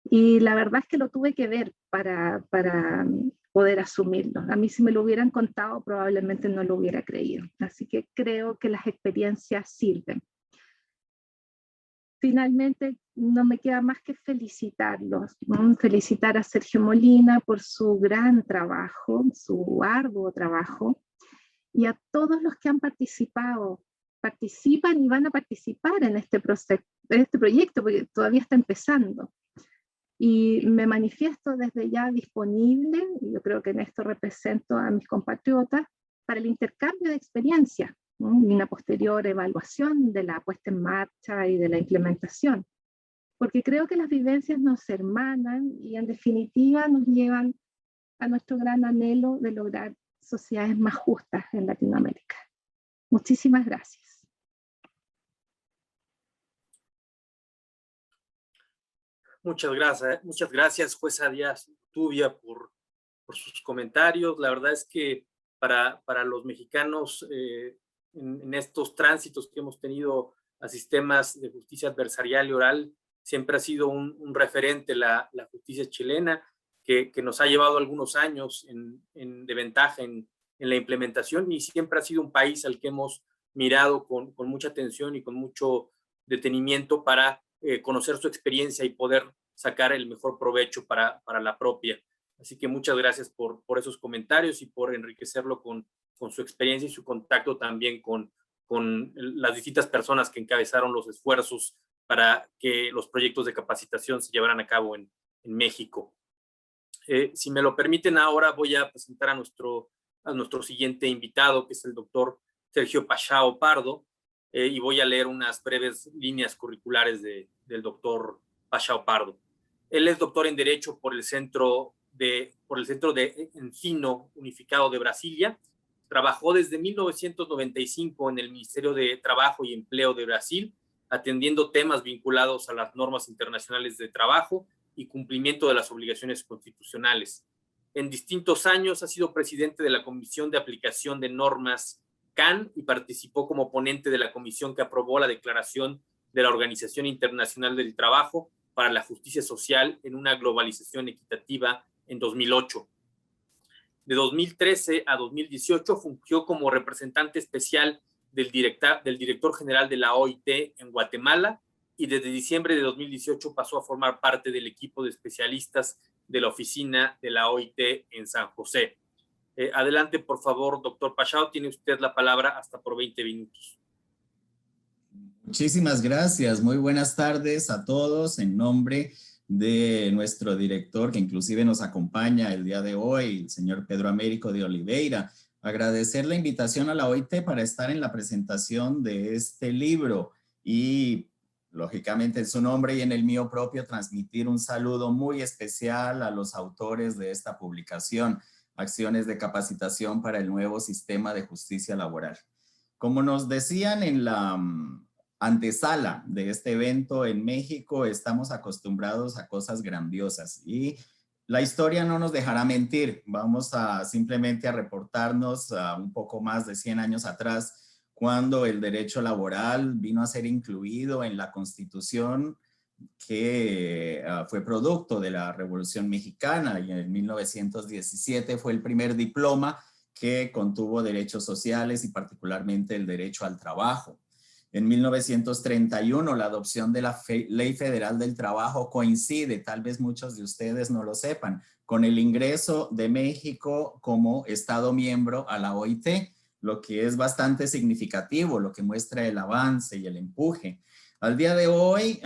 y la verdad es que lo tuve que ver para poder asumirlo. A mí, si me lo hubieran contado, probablemente no lo hubiera creído. Así que creo que las experiencias sirven. finalmente no me queda más que felicitarlos, ¿no? Felicitar a Sergio Molina por su gran trabajo, su arduo trabajo, y a todos los que han participado, participan y van a participar en este proyecto, porque todavía está empezando. Y me manifiesto desde ya disponible, y yo creo que en esto represento a mis compatriotas, para el intercambio de experiencias, ¿no? Y una posterior evaluación de la puesta en marcha y de la implementación. Porque creo que las vivencias nos hermanan y en definitiva nos llevan a nuestro gran anhelo de lograr sociedades más justas en Latinoamérica. Muchísimas gracias. Muchas gracias, jueza Díaz Urtubia, por sus comentarios. La verdad es que para los mexicanos, en estos tránsitos que hemos tenido a sistemas de justicia adversarial y oral, siempre ha sido un referente la justicia chilena, que nos ha llevado algunos años de ventaja en la implementación, y siempre ha sido un país al que hemos mirado con mucha atención y con mucho detenimiento para conocer su experiencia y poder sacar el mejor provecho para la propia. Así que muchas gracias por esos comentarios y por enriquecerlo con su experiencia y su contacto también con las distintas personas que encabezaron los esfuerzos para que los proyectos de capacitación se llevaran a cabo en México. Si me lo permiten, ahora voy a presentar a nuestro siguiente invitado, que es el doctor Sergio Pachao Pardo, y voy a leer unas breves líneas curriculares del doctor Pachao Pardo. Él es doctor en Derecho por el Centro de Ensino Unificado de Brasilia. Trabajó desde 1995 en el Ministerio de Trabajo y Empleo de Brasil, atendiendo temas vinculados a las normas internacionales de trabajo y cumplimiento de las obligaciones constitucionales. En distintos años ha sido presidente de la Comisión de Aplicación de Normas CAN y participó como ponente de la comisión que aprobó la declaración de la Organización Internacional del Trabajo para la Justicia Social en una globalización equitativa en 2008. De 2013 a 2018 fungió como representante especial del director general de la OIT en Guatemala, y desde diciembre de 2018 pasó a formar parte del equipo de especialistas de la oficina de la OIT en San José. Adelante, por favor, doctor Pachao, tiene usted la palabra hasta por 20 minutos. Muchísimas gracias. Muy buenas tardes a todos. En nombre de nuestro director, que inclusive nos acompaña el día de hoy, el señor Pedro Américo de Oliveira, agradecer la invitación a la OIT para estar en la presentación de este libro y, lógicamente, en su nombre y en el mío propio, transmitir un saludo muy especial a los autores de esta publicación, Acciones de Capacitación para el Nuevo Sistema de Justicia Laboral. Como nos decían en la antesala de este evento en México, estamos acostumbrados a cosas grandiosas y la historia no nos dejará mentir. Vamos simplemente a reportarnos un poco más de 100 años atrás, cuando el derecho laboral vino a ser incluido en la Constitución que fue producto de la Revolución Mexicana, y en 1917 fue el primer diploma que contuvo derechos sociales y particularmente el derecho al trabajo. En 1931 la adopción de la Ley Federal del Trabajo coincide, tal vez muchos de ustedes no lo sepan, con el ingreso de México como Estado miembro a la OIT, lo que es bastante significativo, lo que muestra el avance y el empuje. Al día de hoy,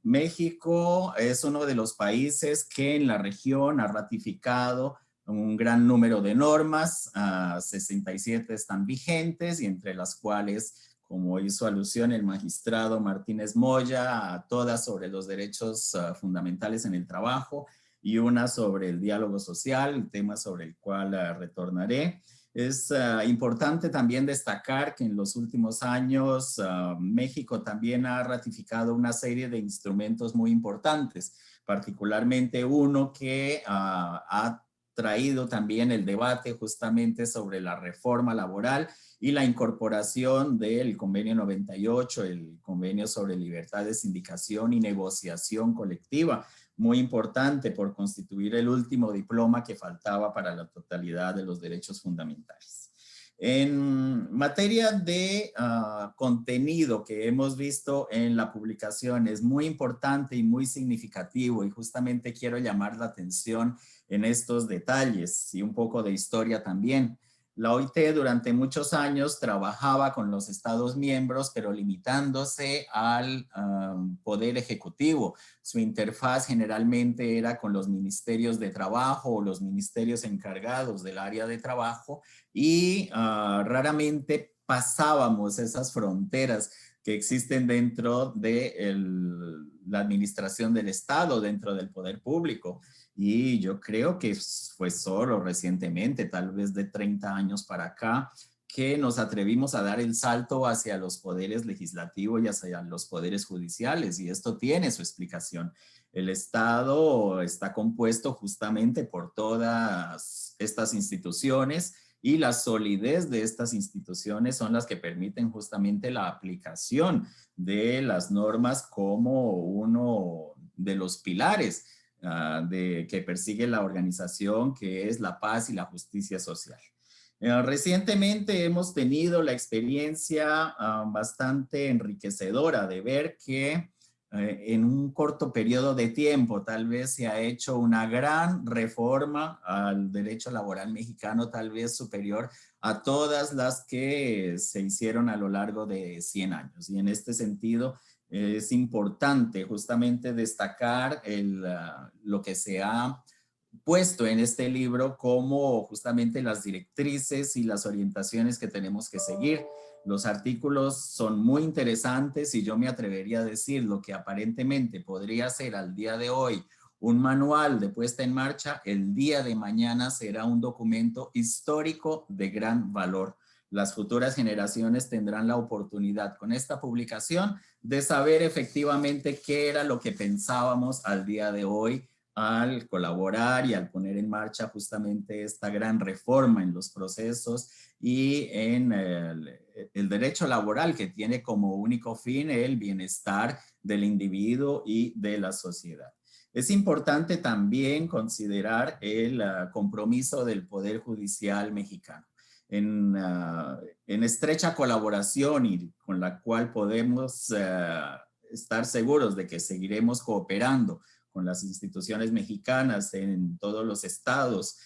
México es uno de los países que en la región ha ratificado un gran número de normas, 67 están vigentes, y entre las cuales, como hizo alusión el magistrado Martínez Moya, todas sobre los derechos fundamentales en el trabajo y una sobre el diálogo social, el tema sobre el cual retornaré. Es importante también destacar que en los últimos años México también ha ratificado una serie de instrumentos muy importantes, particularmente uno que ha traído también el debate justamente sobre la reforma laboral y la incorporación del convenio 98, el convenio sobre libertad de sindicación y negociación colectiva, muy importante por constituir el último diploma que faltaba para la totalidad de los derechos fundamentales. En materia de contenido que hemos visto en la publicación, es muy importante y muy significativo, y justamente quiero llamar la atención en estos detalles y un poco de historia también. La OIT durante muchos años trabajaba con los Estados miembros, pero limitándose al poder ejecutivo. Su interfaz generalmente era con los ministerios de trabajo o los ministerios encargados del área de trabajo, y raramente pasábamos esas fronteras que existen dentro de la administración del Estado, dentro del poder público. Y yo creo que fue solo recientemente, tal vez de 30 años para acá, que nos atrevimos a dar el salto hacia los poderes legislativos y hacia los poderes judiciales, y esto tiene su explicación. El Estado está compuesto justamente por todas estas instituciones, y la solidez de estas instituciones son las que permiten justamente la aplicación de las normas como uno de los pilares que persigue la organización, que es la paz y la justicia social. Recientemente hemos tenido la experiencia bastante enriquecedora de ver que en un corto periodo de tiempo tal vez se ha hecho una gran reforma al derecho laboral mexicano, tal vez superior a todas las que se hicieron a lo largo de 100 años. Y en este sentido es importante justamente destacar lo que se ha puesto en este libro como justamente las directrices y las orientaciones que tenemos que seguir. Los artículos son muy interesantes, y yo me atrevería a decir lo que aparentemente podría ser al día de hoy un manual de puesta en marcha, el día de mañana será un documento histórico de gran valor. Las futuras generaciones tendrán la oportunidad con esta publicación de saber efectivamente qué era lo que pensábamos al día de hoy al colaborar y al poner en marcha justamente esta gran reforma en los procesos y en el derecho laboral, que tiene como único fin el bienestar del individuo y de la sociedad. Es importante también considerar el compromiso del Poder Judicial mexicano en estrecha colaboración, y con la cual podemos estar seguros de que seguiremos cooperando con las instituciones mexicanas en todos los estados.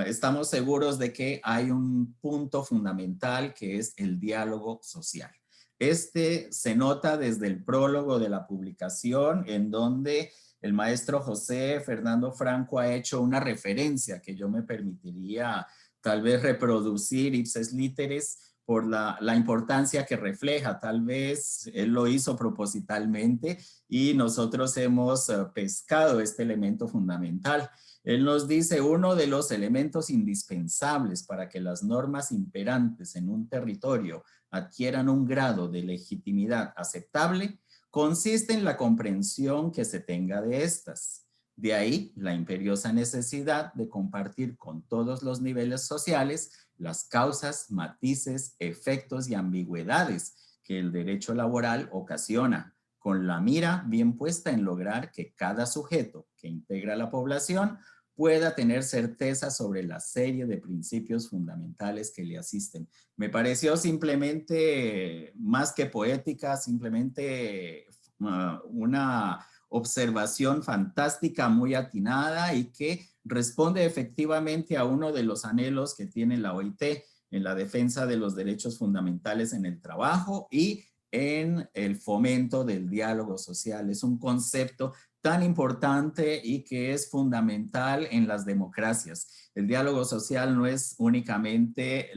Estamos seguros de que hay un punto fundamental, que es el diálogo social. Este se nota desde el prólogo de la publicación, en donde el maestro José Fernando Franco ha hecho una referencia que yo me permitiría tal vez reproducir ipses literis por la importancia que refleja. Tal vez él lo hizo propositalmente y nosotros hemos pescado este elemento fundamental. Él nos dice: uno de los elementos indispensables para que las normas imperantes en un territorio adquieran un grado de legitimidad aceptable consiste en la comprensión que se tenga de estas. De ahí la imperiosa necesidad de compartir con todos los niveles sociales las causas, matices, efectos y ambigüedades que el derecho laboral ocasiona, con la mira bien puesta en lograr que cada sujeto que integra la población pueda tener certeza sobre la serie de principios fundamentales que le asisten. Me pareció simplemente, más que poética, simplemente una observación fantástica, muy atinada, y que responde efectivamente a uno de los anhelos que tiene la OIT en la defensa de los derechos fundamentales en el trabajo y en el fomento del diálogo social. Es un concepto tan importante y que es fundamental en las democracias. El diálogo social no es únicamente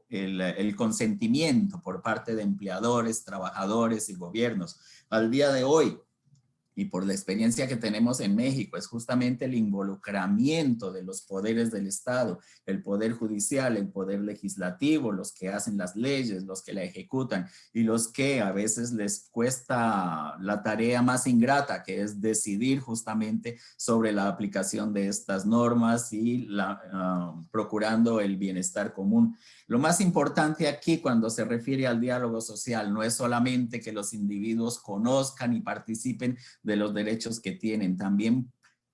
el consentimiento por parte de empleadores, trabajadores y gobiernos. Al día de hoy, y por la experiencia que tenemos en México, es justamente el involucramiento de los poderes del Estado, el poder judicial, el poder legislativo, los que hacen las leyes, los que la ejecutan y los que a veces les cuesta la tarea más ingrata, que es decidir justamente sobre la aplicación de estas normas y procurando el bienestar común. Lo más importante aquí, cuando se refiere al diálogo social, no es solamente que los individuos conozcan y participen de los derechos que tienen. También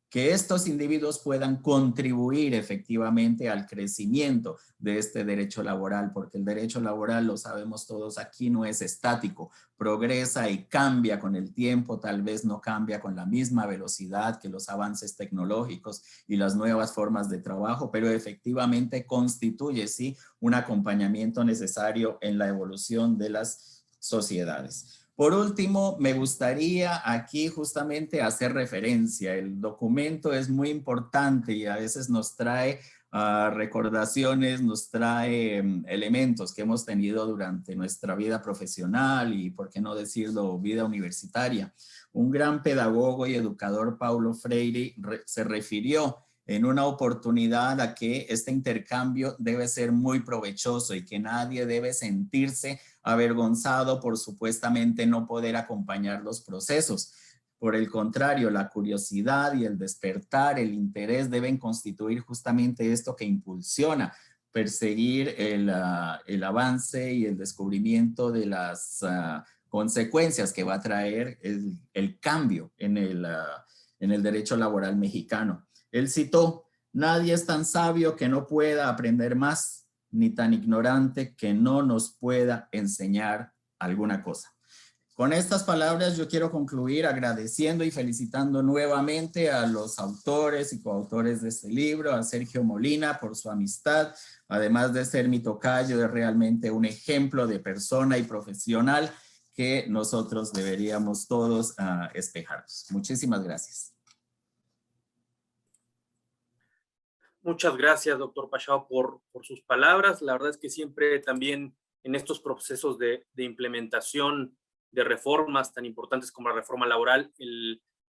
que estos individuos puedan contribuir efectivamente al crecimiento de este derecho laboral, porque el derecho laboral, lo sabemos todos aquí, no es estático, progresa y cambia con el tiempo, tal vez no cambia con la misma velocidad que los avances tecnológicos y las nuevas formas de trabajo, pero efectivamente constituye, sí, un acompañamiento necesario en la evolución de las sociedades. Por último, me gustaría aquí justamente hacer referencia. El documento es muy importante y a veces nos trae recordaciones, nos trae elementos que hemos tenido durante nuestra vida profesional y, por qué no decirlo, vida universitaria. Un gran pedagogo y educador, Paulo Freire, se refirió en una oportunidad a que este intercambio debe ser muy provechoso y que nadie debe sentirse avergonzado por supuestamente no poder acompañar los procesos. Por el contrario, la curiosidad y el despertar, el interés deben constituir justamente esto que impulsiona perseguir el avance y el descubrimiento de las consecuencias que va a traer el cambio en el derecho laboral mexicano. Él citó: nadie es tan sabio que no pueda aprender más, ni tan ignorante que no nos pueda enseñar alguna cosa. Con estas palabras yo quiero concluir agradeciendo y felicitando nuevamente a los autores y coautores de este libro, a Sergio Molina por su amistad, además de ser mi tocayo, es realmente un ejemplo de persona y profesional que nosotros deberíamos todos espejarnos. Muchísimas gracias. Muchas gracias, doctor Pachao, por sus palabras. La verdad es que siempre también en estos procesos de implementación de reformas tan importantes como la reforma laboral,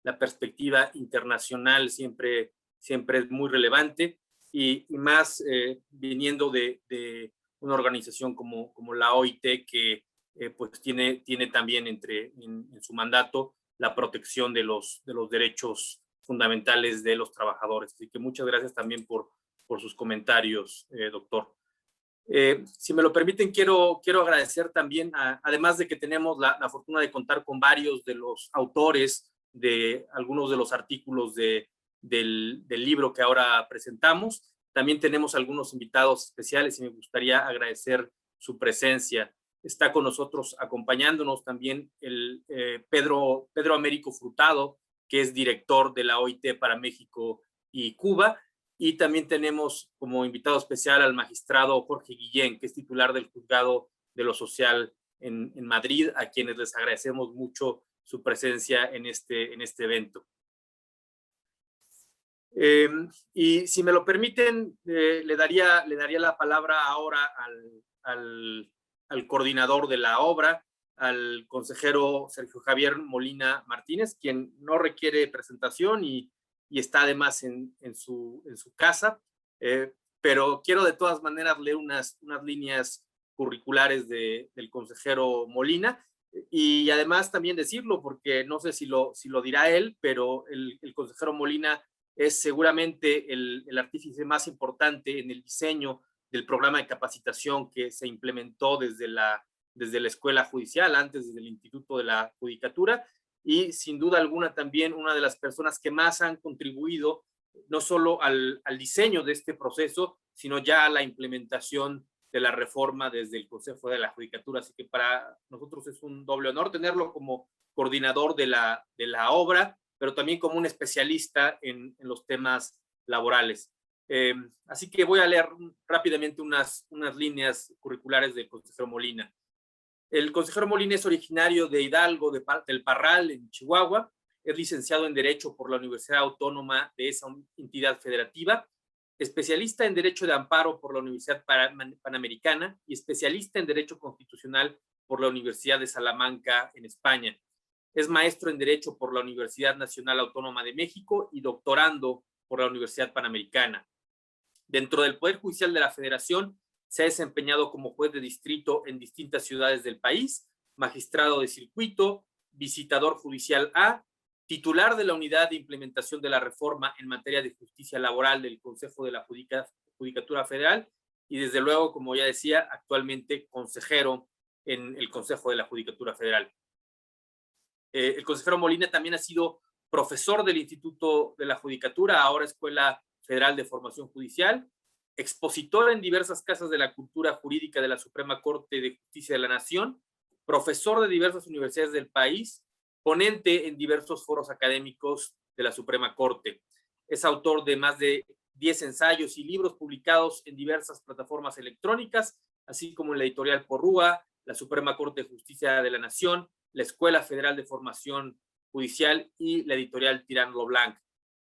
la perspectiva internacional siempre es muy relevante y más viniendo de una organización como la OIT, que pues tiene también en su mandato la protección de los derechos fundamentales de los trabajadores. Así que muchas gracias también por sus comentarios, doctor. Si me lo permiten, quiero agradecer también, además de que tenemos la fortuna de contar con varios de los autores de algunos de los artículos del libro que ahora presentamos, también tenemos algunos invitados especiales y me gustaría agradecer su presencia. Está con nosotros acompañándonos también el Pedro Américo Frutado, que es director de la OIT para México y Cuba. Y también tenemos como invitado especial al magistrado Jorge Guillén, que es titular del Juzgado de lo Social en Madrid, a quienes les agradecemos mucho su presencia en este evento. Y si me lo permiten, le daría la palabra ahora al coordinador de la obra, al consejero Sergio Javier Molina Martínez, quien no requiere presentación y está además en su casa, pero quiero de todas maneras leer unas líneas curriculares del consejero Molina y además también decirlo, porque no sé si lo dirá él, pero el consejero Molina es seguramente el artífice más importante en el diseño del programa de capacitación que se implementó desde la Escuela Judicial, antes desde el Instituto de la Judicatura, y sin duda alguna también una de las personas que más han contribuido no solo al diseño de este proceso, sino ya a la implementación de la reforma desde el Consejo de la Judicatura. Así que para nosotros es un doble honor tenerlo como coordinador de la obra, pero también como un especialista en los temas laborales. Así que voy a leer rápidamente unas líneas curriculares del consejero Molina. El consejero Molina es originario de Hidalgo, del Parral, en Chihuahua. Es licenciado en Derecho por la Universidad Autónoma de esa entidad federativa, especialista en Derecho de Amparo por la Universidad Panamericana y especialista en Derecho Constitucional por la Universidad de Salamanca, en España. Es maestro en Derecho por la Universidad Nacional Autónoma de México y doctorando por la Universidad Panamericana. Dentro del Poder Judicial de la Federación, se ha desempeñado como juez de distrito en distintas ciudades del país, magistrado de circuito, visitador judicial A, titular de la Unidad de Implementación de la Reforma en materia de justicia laboral del Consejo de la Judicatura Federal y desde luego, como ya decía, actualmente consejero en el Consejo de la Judicatura Federal. El consejero Molina también ha sido profesor del Instituto de la Judicatura, ahora Escuela Federal de Formación Judicial, expositor en diversas casas de la cultura jurídica de la Suprema Corte de Justicia de la Nación, profesor de diversas universidades del país, ponente en diversos foros académicos de la Suprema Corte. Es autor de más de 10 ensayos y libros publicados en diversas plataformas electrónicas, así como en la editorial Porrúa, la Suprema Corte de Justicia de la Nación, la Escuela Federal de Formación Judicial y la editorial Tirán lo Blanc.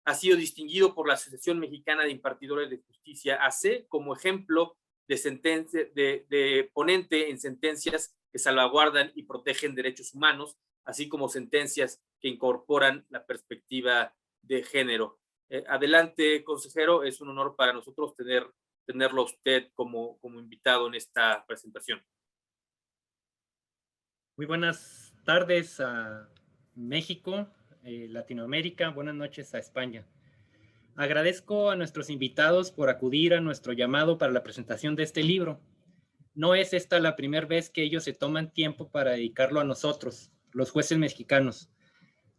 Ha sido distinguido por la Asociación Mexicana de Impartidores de Justicia, AC, como ejemplo de ponente en sentencias que salvaguardan y protegen derechos humanos, así como sentencias que incorporan la perspectiva de género. Adelante, consejero, es un honor para nosotros tenerlo a usted como invitado en esta presentación. Muy buenas tardes a México, Latinoamérica, buenas noches a España. Agradezco a nuestros invitados por acudir a nuestro llamado para la presentación de este libro. No es esta la primera vez que ellos se toman tiempo para dedicarlo a nosotros, los jueces mexicanos,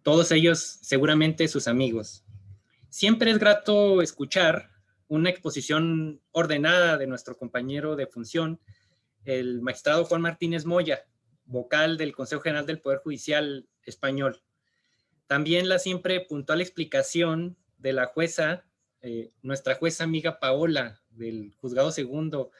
todos ellos seguramente sus amigos. Siempre es grato escuchar una exposición ordenada de nuestro compañero de función, el magistrado Juan Martínez Moya, vocal del Consejo General del Poder Judicial Español. También la siempre puntual explicación de la jueza, nuestra jueza amiga Paola, del Juzgado Segundo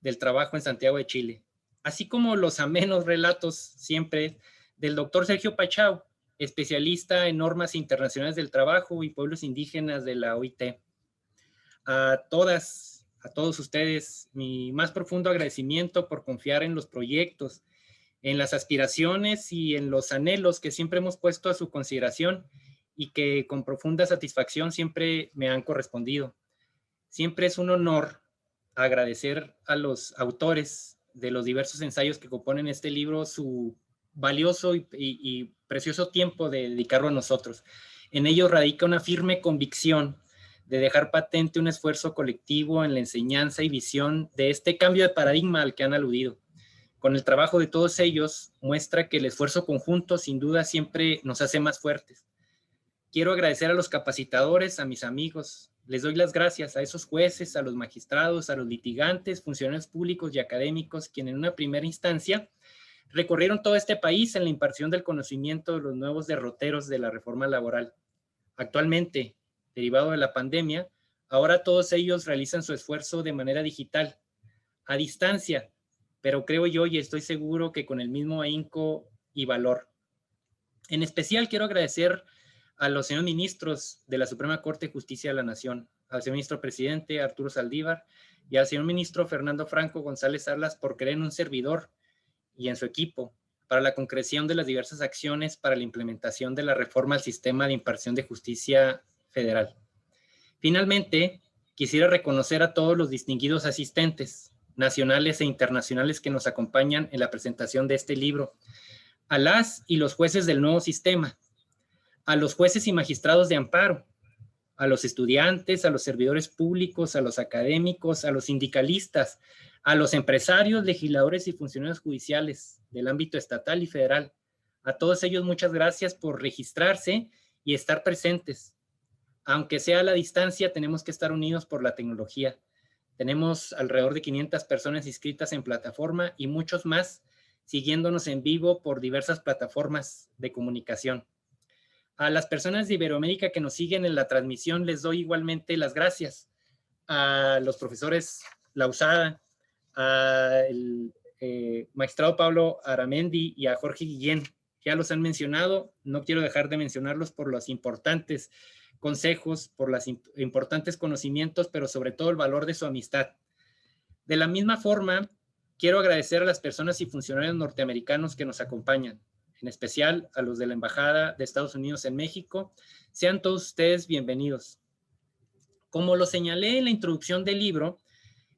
del Trabajo en Santiago de Chile, así como los amenos relatos siempre del doctor Sergio Pachau, especialista en normas internacionales del trabajo y pueblos indígenas de la OIT. A todas, a todos ustedes, mi más profundo agradecimiento por confiar en los proyectos, en las aspiraciones y en los anhelos que siempre hemos puesto a su consideración y que con profunda satisfacción siempre me han correspondido. Siempre es un honor agradecer a los autores de los diversos ensayos que componen este libro su valioso y precioso tiempo de dedicarlo a nosotros. En ello radica una firme convicción de dejar patente un esfuerzo colectivo en la enseñanza y visión de este cambio de paradigma al que han aludido. Con el trabajo de todos ellos muestra que el esfuerzo conjunto sin duda siempre nos hace más fuertes. Quiero agradecer a los capacitadores, a mis amigos. Les doy las gracias a esos jueces, a los magistrados, a los litigantes, funcionarios públicos y académicos, quienes en una primera instancia recorrieron todo este país en la impartición del conocimiento de los nuevos derroteros de la reforma laboral. Actualmente, derivado de la pandemia, ahora todos ellos realizan su esfuerzo de manera digital, a distancia, pero creo yo y estoy seguro que con el mismo ahínco y valor. En especial quiero agradecer a los señores ministros de la Suprema Corte de Justicia de la Nación, al señor ministro presidente Arturo Saldívar y al señor ministro Fernando Franco González Salas por creer en un servidor y en su equipo para la concreción de las diversas acciones para la implementación de la reforma al sistema de impartición de justicia federal. Finalmente, quisiera reconocer a todos los distinguidos asistentes, nacionales e internacionales que nos acompañan en la presentación de este libro, a las y los jueces del nuevo sistema, a los jueces y magistrados de amparo, a los estudiantes, a los servidores públicos, a los académicos, a los sindicalistas, a los empresarios, legisladores y funcionarios judiciales del ámbito estatal y federal. A todos ellos muchas gracias por registrarse y estar presentes. Aunque sea a la distancia, tenemos que estar unidos por la tecnología. Tenemos alrededor de 500 personas inscritas en plataforma y muchos más siguiéndonos en vivo por diversas plataformas de comunicación. A las personas de Iberoamérica que nos siguen en la transmisión les doy igualmente las gracias. A los profesores Lausada, al magistrado Pablo Aramendi y a Jorge Guillén. Ya los han mencionado, no quiero dejar de mencionarlos por los importantes consejos, por los importantes conocimientos, pero sobre todo el valor de su amistad. De la misma forma, quiero agradecer a las personas y funcionarios norteamericanos que nos acompañan, en especial a los de la Embajada de Estados Unidos en México. Sean todos ustedes bienvenidos. Como lo señalé en la introducción del libro,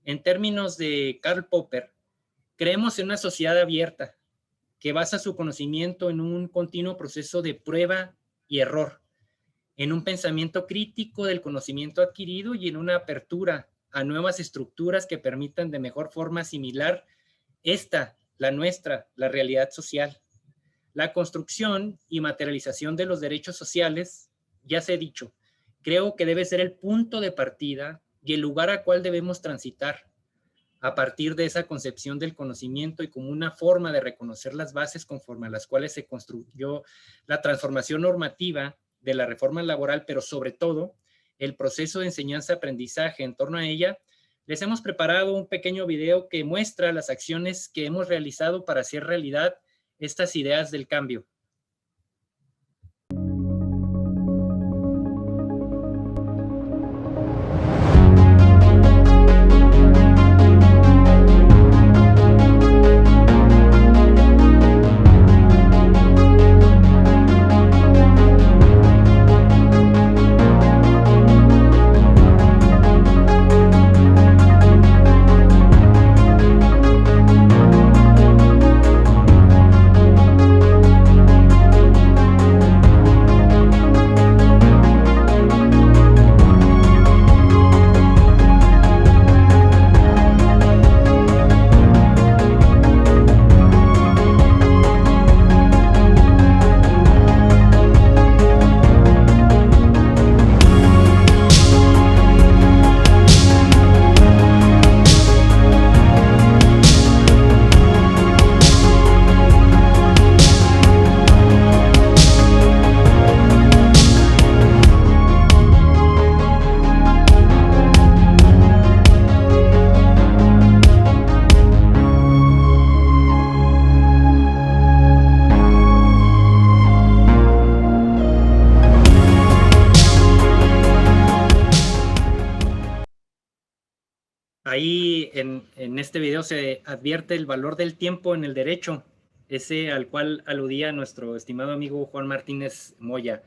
en términos de Karl Popper, creemos en una sociedad abierta que basa su conocimiento en un continuo proceso de prueba y error, en un pensamiento crítico del conocimiento adquirido y en una apertura a nuevas estructuras que permitan de mejor forma asimilar la nuestra, la realidad social. La construcción y materialización de los derechos sociales ya se ha dicho, creo que debe ser el punto de partida y el lugar al cual debemos transitar a partir de esa concepción del conocimiento y como una forma de reconocer las bases conforme a las cuales se construyó la transformación normativa de la reforma laboral, pero sobre todo el proceso de enseñanza-aprendizaje en torno a ella. Les hemos preparado un pequeño video que muestra las acciones que hemos realizado para hacer realidad estas ideas del cambio. Ahí en este video se advierte el valor del tiempo en el derecho, ese al cual aludía nuestro estimado amigo Juan Martínez Moya.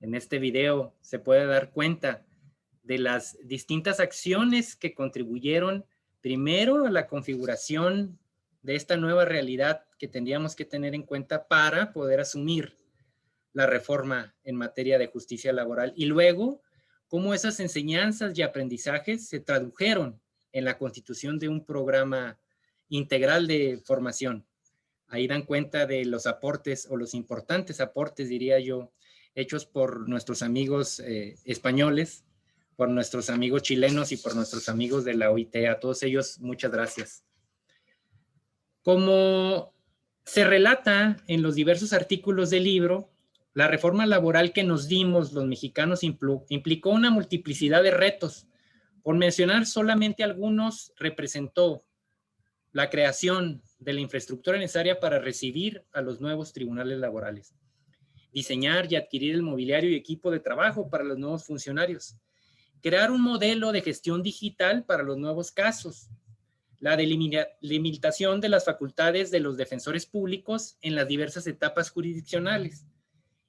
En este video se puede dar cuenta de las distintas acciones que contribuyeron primero a la configuración de esta nueva realidad que tendríamos que tener en cuenta para poder asumir la reforma en materia de justicia laboral, y luego cómo esas enseñanzas y aprendizajes se tradujeron en la constitución de un programa integral de formación. Ahí dan cuenta de los aportes, o los importantes aportes, diría yo, hechos por nuestros amigos españoles, por nuestros amigos chilenos y por nuestros amigos de la OIT. A todos ellos, muchas gracias. Como se relata en los diversos artículos del libro, la reforma laboral que nos dimos los mexicanos implicó una multiplicidad de retos. Por mencionar solamente algunos, representó la creación de la infraestructura necesaria para recibir a los nuevos tribunales laborales, diseñar y adquirir el mobiliario y equipo de trabajo para los nuevos funcionarios, crear un modelo de gestión digital para los nuevos casos, la delimitación de las facultades de los defensores públicos en las diversas etapas jurisdiccionales,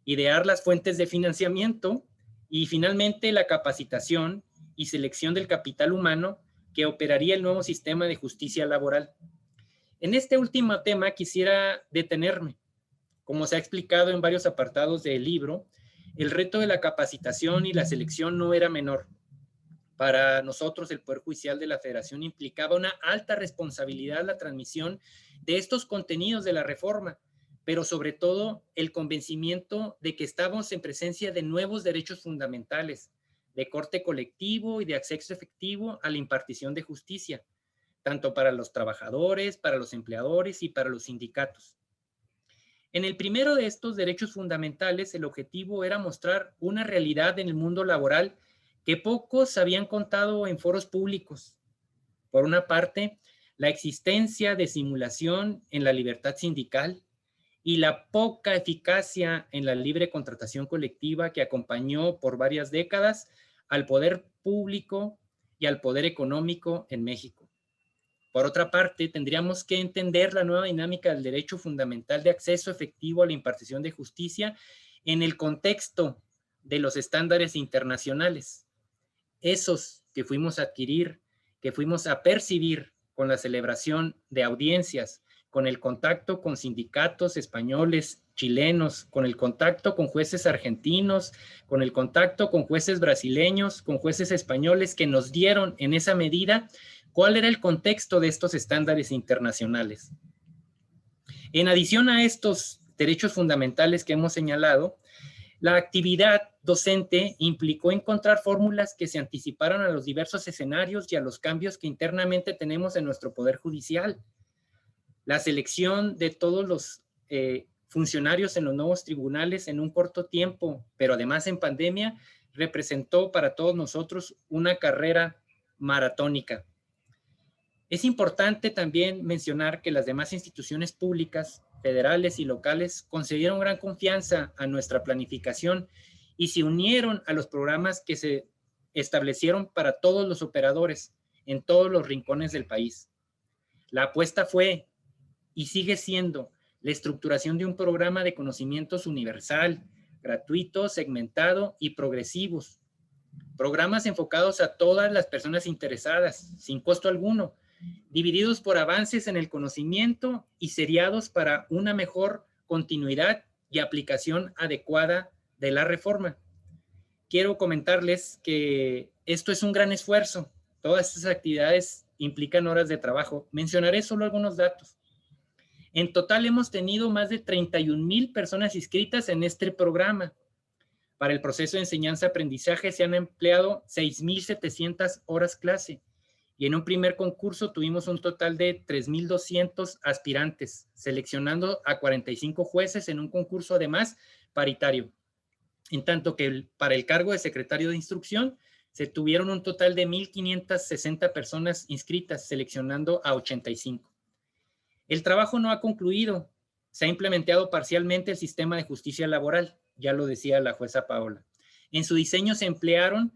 idear las fuentes de financiamiento y finalmente la capacitación y selección del capital humano que operaría el nuevo sistema de justicia laboral. En este último tema quisiera detenerme. Como se ha explicado en varios apartados del libro, el reto de la capacitación y la selección no era menor. Para nosotros, el Poder Judicial de la Federación implicaba una alta responsabilidad la transmisión de estos contenidos de la reforma, pero sobre todo el convencimiento de que estábamos en presencia de nuevos derechos fundamentales, de corte colectivo y de acceso efectivo a la impartición de justicia, tanto para los trabajadores, para los empleadores y para los sindicatos. En el primero de estos derechos fundamentales, el objetivo era mostrar una realidad en el mundo laboral que pocos habían contado en foros públicos. Por una parte, la existencia de simulación en la libertad sindical y la poca eficacia en la libre contratación colectiva que acompañó por varias décadas al poder público y al poder económico en México. Por otra parte, tendríamos que entender la nueva dinámica del derecho fundamental de acceso efectivo a la impartición de justicia en el contexto de los estándares internacionales, esos que fuimos a adquirir, que fuimos a percibir con la celebración de audiencias, con el contacto con sindicatos españoles, chilenos, con el contacto con jueces argentinos, con el contacto con jueces brasileños, con jueces españoles que nos dieron en esa medida cuál era el contexto de estos estándares internacionales. En adición a estos derechos fundamentales que hemos señalado, La actividad docente implicó encontrar fórmulas que se anticiparan a los diversos escenarios y a los cambios que internamente tenemos en nuestro Poder Judicial. La selección de todos los funcionarios en los nuevos tribunales en un corto tiempo, pero además en pandemia, representó para todos nosotros una carrera maratónica. Es importante también mencionar que las demás instituciones públicas, federales y locales, concedieron gran confianza a nuestra planificación y se unieron a los programas que se establecieron para todos los operadores en todos los rincones del país. La apuesta fue y sigue siendo la estructuración de un programa de conocimientos universal, gratuito, segmentado y progresivos. Programas enfocados a todas las personas interesadas, sin costo alguno, divididos por avances en el conocimiento y seriados para una mejor continuidad y aplicación adecuada de la reforma. Quiero comentarles que esto es un gran esfuerzo. Todas estas actividades implican horas de trabajo. Mencionaré solo algunos datos. En total hemos tenido más de 31,000 personas inscritas en este programa. Para el proceso de enseñanza-aprendizaje se han empleado 6,700 horas clase y en un primer concurso tuvimos un total de 3,200 aspirantes, seleccionando a 45 jueces en un concurso además paritario. En tanto que para el cargo de secretario de instrucción se tuvieron un total de 1,560 personas inscritas, seleccionando a 85. El trabajo no ha concluido. Se ha implementado parcialmente el sistema de justicia laboral, ya lo decía la jueza Paola. En su diseño se emplearon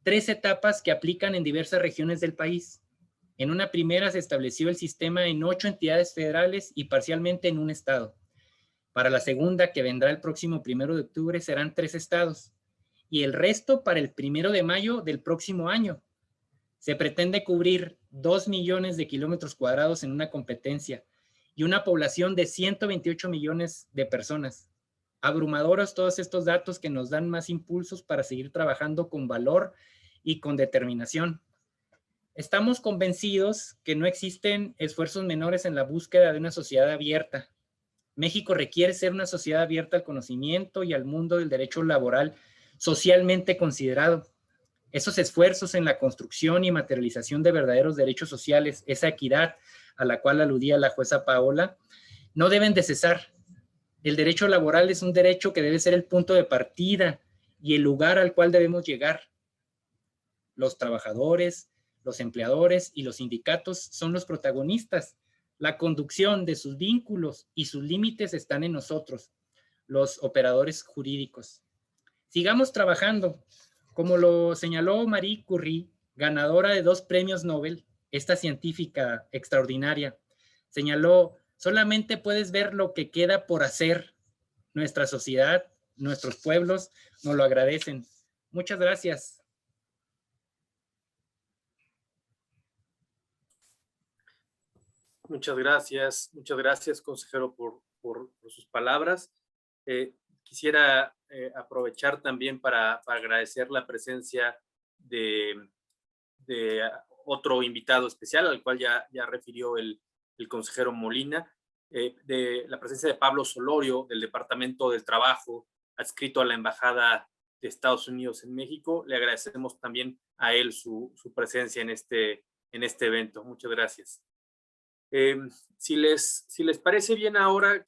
3 etapas que aplican en diversas regiones del país. En una primera se estableció el sistema en 8 entidades federales y parcialmente en un estado. Para la segunda, que vendrá el próximo 1 de octubre, serán 3 estados. Y el resto para el 1 de mayo del próximo año. Se pretende cubrir 2 millones de kilómetros cuadrados en una competencia y una población de 128 millones de personas. Abrumadores todos estos datos que nos dan más impulsos para seguir trabajando con valor y con determinación. Estamos convencidos que no existen esfuerzos menores en la búsqueda de una sociedad abierta. México requiere ser una sociedad abierta al conocimiento y al mundo del derecho laboral socialmente considerado. Esos esfuerzos en la construcción y materialización de verdaderos derechos sociales, esa equidad a la cual aludía la jueza Paola, no deben de cesar. El derecho laboral es un derecho que debe ser el punto de partida y el lugar al cual debemos llegar. Los trabajadores, los empleadores y los sindicatos son los protagonistas. La conducción de sus vínculos y sus límites están en nosotros, los operadores jurídicos. Sigamos trabajando. Como lo señaló Marie Curie, ganadora de 2 premios Nobel, esta científica extraordinaria, señaló: solamente puedes ver lo que queda por hacer. Nuestra sociedad, nuestros pueblos nos lo agradecen. Muchas gracias. Muchas gracias, consejero, por sus palabras. Quisiera aprovechar también para agradecer la presencia de otro invitado especial, al cual ya refirió el consejero Molina, de la presencia de Pablo Solorio, del Departamento del Trabajo, adscrito a la Embajada de Estados Unidos en México. Le agradecemos también a él su presencia en este evento. Muchas gracias. Si les parece bien, ahora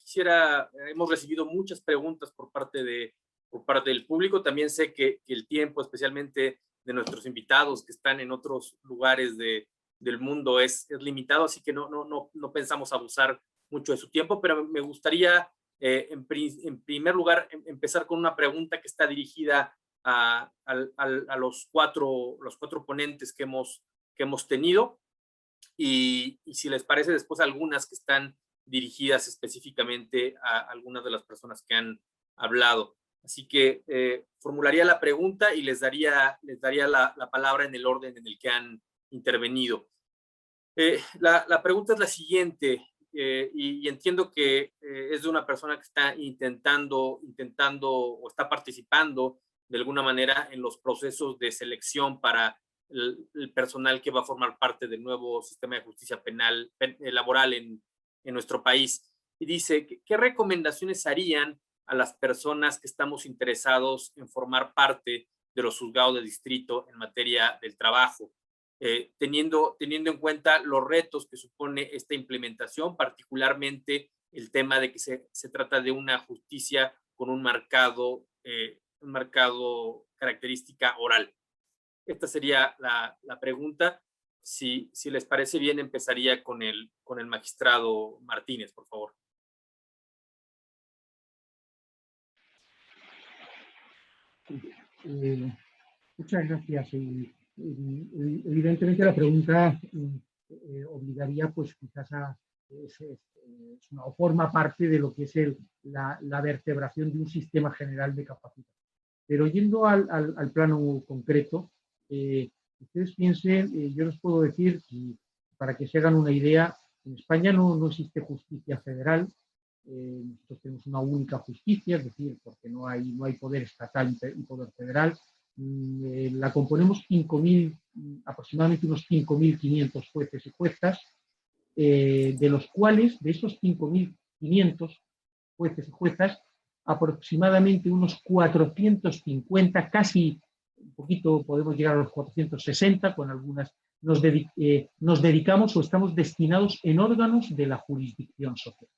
hemos recibido muchas preguntas por parte del público. También sé que el tiempo, especialmente de nuestros invitados que están en otros lugares del mundo, es limitado, así que no pensamos abusar mucho de su tiempo, pero me gustaría en primer lugar empezar con una pregunta que está dirigida a los cuatro ponentes que hemos tenido. Y si les parece, después algunas que están dirigidas específicamente a algunas de las personas que han hablado. Así que formularía la pregunta y les daría la palabra en el orden en el que han intervenido. La pregunta es la siguiente, y entiendo que es de una persona que está intentando o está participando de alguna manera en los procesos de selección para el personal que va a formar parte del nuevo sistema de justicia laboral en nuestro país. Y dice, ¿qué recomendaciones harían a las personas que estamos interesados en formar parte de los juzgados de distrito en materia del trabajo, teniendo en cuenta los retos que supone esta implementación, particularmente el tema de que se trata de una justicia con un marcado característica oral. Esta sería la pregunta. Si les parece bien, empezaría con el magistrado Martínez, por favor. Muchas gracias. Evidentemente la pregunta obligaría pues quizás o forma parte de lo que es la vertebración de un sistema general de capacitación. Pero yendo al plano concreto, ustedes piensen, yo les puedo decir, para que se hagan una idea, en España no existe justicia federal. Nosotros tenemos una única justicia, es decir, porque no hay poder estatal y poder federal. La componemos aproximadamente unos 5.500 jueces y juezas, de los cuales, de esos 5.500 jueces y juezas, aproximadamente unos 450, casi un poquito podemos llegar a los 460, con algunas nos dedicamos o estamos destinados en órganos de la jurisdicción social.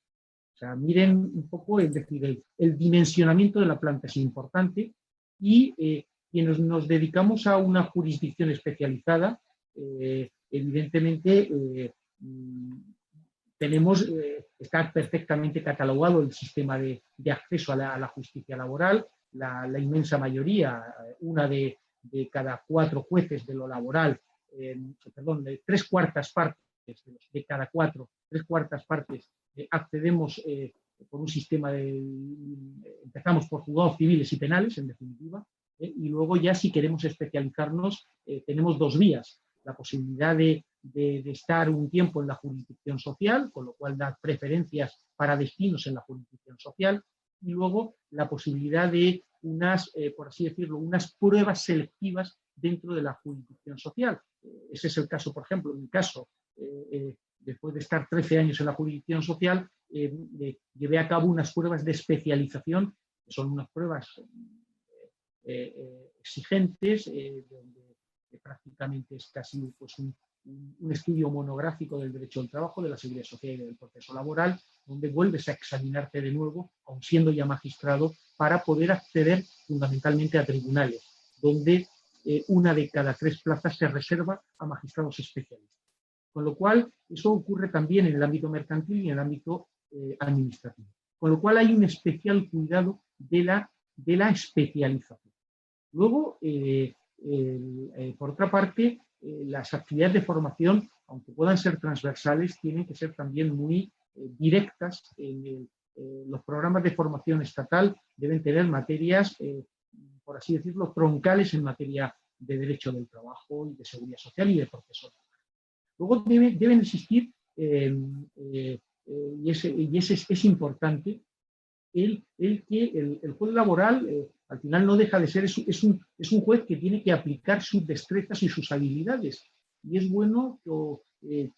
O sea, miren un poco, es decir, el dimensionamiento de la planta es importante, y quienes nos dedicamos a una jurisdicción especializada, evidentemente está perfectamente catalogado el sistema de acceso a la justicia laboral. La inmensa mayoría, una de cada 4 jueces de lo laboral, de 3/4 partes de cada 4, 3/4 partes, accedemos por un sistema empezamos por juzgados civiles y penales, en definitiva, y luego ya si queremos especializarnos, tenemos 2 vías: la posibilidad de estar un tiempo en la jurisdicción social, con lo cual dar preferencias para destinos en la jurisdicción social, y luego la posibilidad de por así decirlo, unas pruebas selectivas dentro de la jurisdicción social. Ese es el caso, por ejemplo, en mi caso, después de estar 13 años en la jurisdicción social, llevé a cabo unas pruebas de especialización, que son unas pruebas exigentes, donde prácticamente es casi pues, un estudio monográfico del derecho del trabajo, de la seguridad social y del proceso laboral, donde vuelves a examinarte de nuevo, aun siendo ya magistrado, para poder acceder fundamentalmente a tribunales, donde una de cada 3 plazas se reserva a magistrados especialistas. Con lo cual, eso ocurre también en el ámbito mercantil y en el ámbito administrativo. Con lo cual hay un especial cuidado de la especialización. Luego, por otra parte, las actividades de formación, aunque puedan ser transversales, tienen que ser también muy directas. Los programas de formación estatal deben tener materias, por así decirlo, troncales en materia de derecho del trabajo y de seguridad social y de proceso. Luego deben existir, y es importante, el que el juez laboral al final no deja de ser, es un juez que tiene que aplicar sus destrezas y sus habilidades. Y es bueno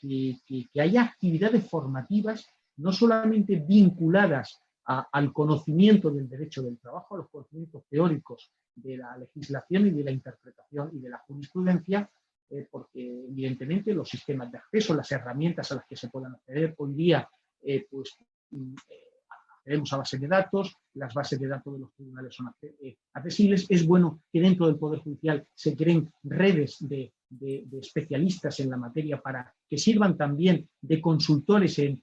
que haya actividades formativas no solamente vinculadas al conocimiento del derecho del trabajo, a los conocimientos teóricos de la legislación y de la interpretación y de la jurisprudencia, porque evidentemente los sistemas de acceso, las herramientas a las que se puedan acceder hoy día, accedemos a bases de datos, las bases de datos de los tribunales son accesibles. Es bueno que dentro del Poder Judicial se creen redes de especialistas en la materia para que sirvan también de consultores en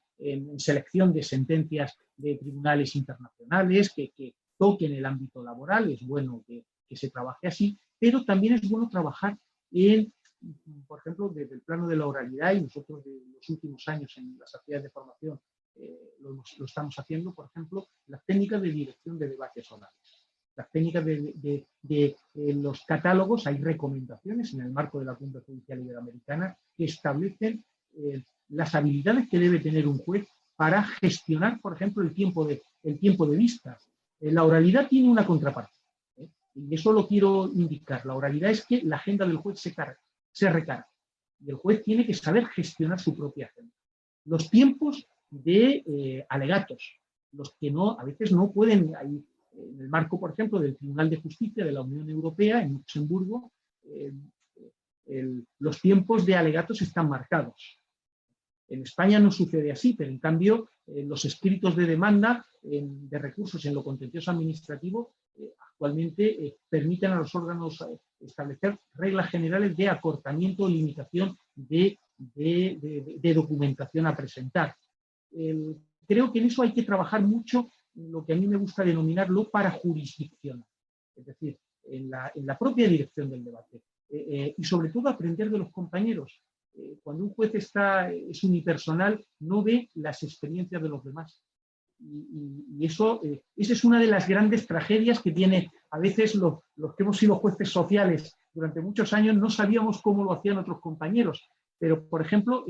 selección de sentencias de tribunales internacionales que toquen el ámbito laboral. Es bueno que se trabaje así, pero también es bueno trabajar por ejemplo, desde el plano de la oralidad, y nosotros de los últimos años en las actividades de formación lo estamos haciendo, por ejemplo, las técnicas de dirección de debates orales. Las técnicas de los catálogos, hay recomendaciones en el marco de la Cumbre Judicial Iberoamericana que establecen las habilidades que debe tener un juez para gestionar, por ejemplo, el tiempo de vista. La oralidad tiene una contraparte, y eso lo quiero indicar. La oralidad es que la agenda del juez se recarga, y el juez tiene que saber gestionar su propia agenda. Los tiempos de alegatos, los que no, a veces no pueden, hay, en el marco, por ejemplo, del Tribunal de Justicia de la Unión Europea, en Luxemburgo, los tiempos de alegatos están marcados. En España no sucede así, pero en cambio los escritos de demanda de recursos en lo contencioso administrativo actualmente permiten a los órganos establecer reglas generales de acortamiento o limitación de documentación a presentar. Creo que en eso hay que trabajar mucho lo que a mí me gusta denominar lo parajurisdiccional, es decir, en la propia dirección del debate. Y sobre todo aprender de los compañeros. Cuando un juez es unipersonal, no ve las experiencias de los demás. Y esa es una de las grandes tragedias que tiene a veces los que hemos sido jueces sociales durante muchos años, no sabíamos cómo lo hacían otros compañeros. Pero, por ejemplo,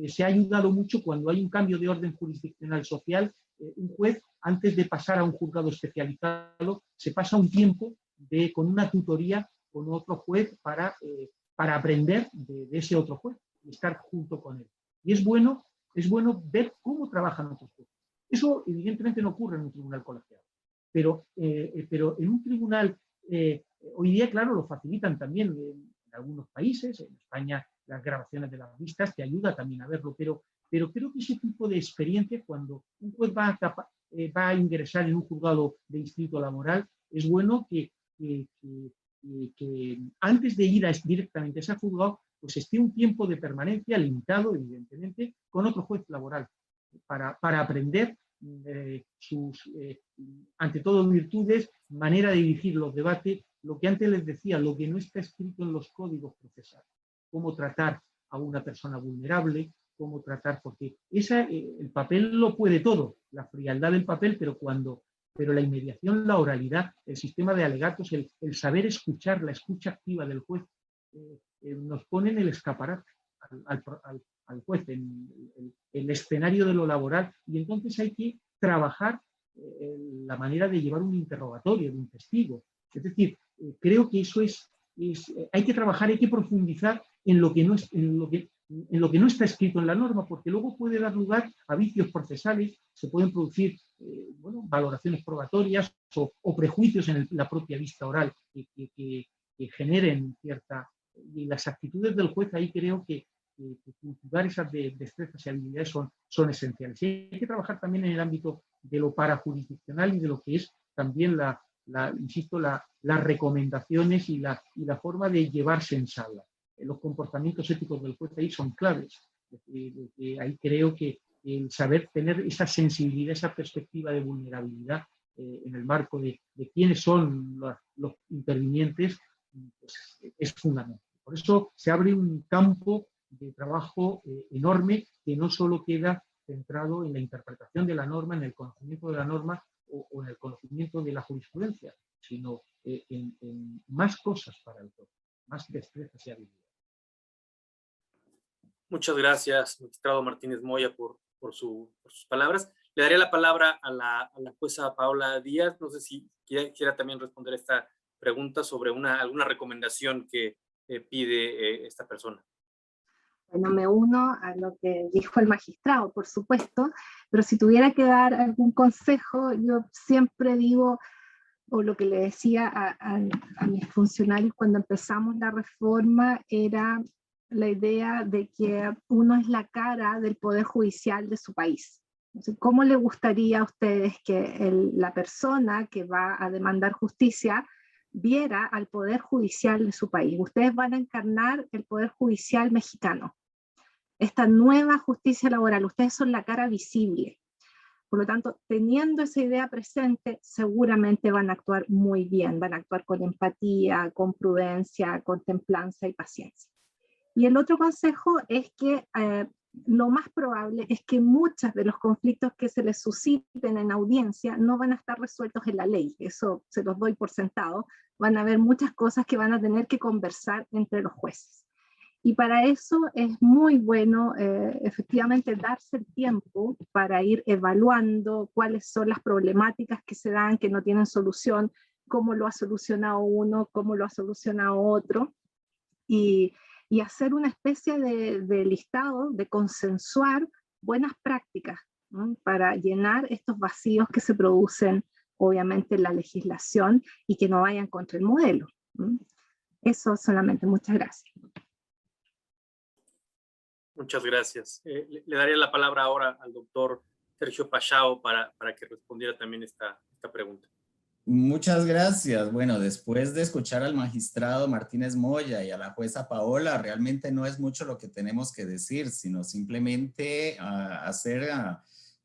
se ha ayudado mucho cuando hay un cambio de orden jurisdiccional social. Un juez, antes de pasar a un juzgado especializado, se pasa un tiempo con una tutoría con otro juez para aprender de ese otro juez y estar junto con él. Y es bueno ver cómo trabajan otros jueces. Eso evidentemente no ocurre en un tribunal colegiado, pero en un tribunal, hoy día, claro, lo facilitan también en algunos países. En España las grabaciones de las vistas te ayuda también a verlo, pero creo que ese tipo de experiencia, cuando un juez va a ingresar en un juzgado de distrito laboral, es bueno que antes de ir directamente a ese juzgado, pues esté un tiempo de permanencia limitado, evidentemente, con otro juez laboral, para aprender ante todo, virtudes, manera de dirigir los debates, lo que antes les decía, lo que no está escrito en los códigos procesales, cómo tratar a una persona vulnerable, cómo tratar, porque el papel lo puede todo, la frialdad del papel, pero la inmediación, la oralidad, el sistema de alegatos, el saber escuchar, la escucha activa del juez, nos pone en el escaparate al juez, en el escenario de lo laboral, y entonces hay que trabajar la manera de llevar un interrogatorio de un testigo. Es decir, creo que eso hay que trabajar, hay que profundizar en lo que no está escrito en la norma, porque luego puede dar lugar a vicios procesales, se pueden producir valoraciones probatorias o prejuicios en la propia vista oral que generen cierta... Y las actitudes del juez ahí creo que cultivar esas destrezas y habilidades son esenciales. Y hay que trabajar también en el ámbito de lo parajurisdiccional y de lo que es también insisto, las recomendaciones y la forma de llevarse en sala. Los comportamientos éticos del juez ahí son claves. Ahí creo que el saber tener esa sensibilidad, esa perspectiva de vulnerabilidad en el marco de quiénes son los intervinientes, pues, es fundamental. Por eso se abre un campo de trabajo enorme que no solo queda centrado en la interpretación de la norma, en el conocimiento de la norma o en el conocimiento de la jurisprudencia, sino en más cosas para el juez, más destrezas y habilidades. Muchas gracias, magistrado Martínez Moya, por sus palabras. Le daré la palabra a la jueza Paola Díaz. No sé si quiera también responder esta pregunta sobre alguna recomendación que pide esta persona. Bueno, me uno a lo que dijo el magistrado, por supuesto, pero si tuviera que dar algún consejo, yo siempre digo, o lo que le decía a mis funcionarios cuando empezamos la reforma, era la idea de que uno es la cara del Poder Judicial de su país. Entonces, ¿cómo le gustaría a ustedes que la persona que va a demandar justicia viera al Poder Judicial de su país? Ustedes van a encarnar el Poder Judicial mexicano, esta nueva justicia laboral. Ustedes son la cara visible. Por lo tanto, teniendo esa idea presente, seguramente van a actuar muy bien, van a actuar con empatía, con prudencia, con templanza y paciencia. Y el otro consejo es que lo más probable es que muchos de los conflictos que se les susciten en audiencia no van a estar resueltos en la ley, eso se los doy por sentado. Van a haber muchas cosas que van a tener que conversar entre los jueces. Y para eso es muy bueno efectivamente darse el tiempo para ir evaluando cuáles son las problemáticas que se dan, que no tienen solución, cómo lo ha solucionado uno, cómo lo ha solucionado otro, y hacer una especie de listado, de consensuar buenas prácticas para llenar estos vacíos que se producen, obviamente, en la legislación y que no vayan contra el modelo. Eso solamente. Muchas gracias. Muchas gracias. Le daría la palabra ahora al doctor Sergio Pachao para que respondiera también esta pregunta. Muchas gracias. Bueno, después de escuchar al magistrado Martínez Moya y a la jueza Paola, realmente no es mucho lo que tenemos que decir, sino simplemente hacer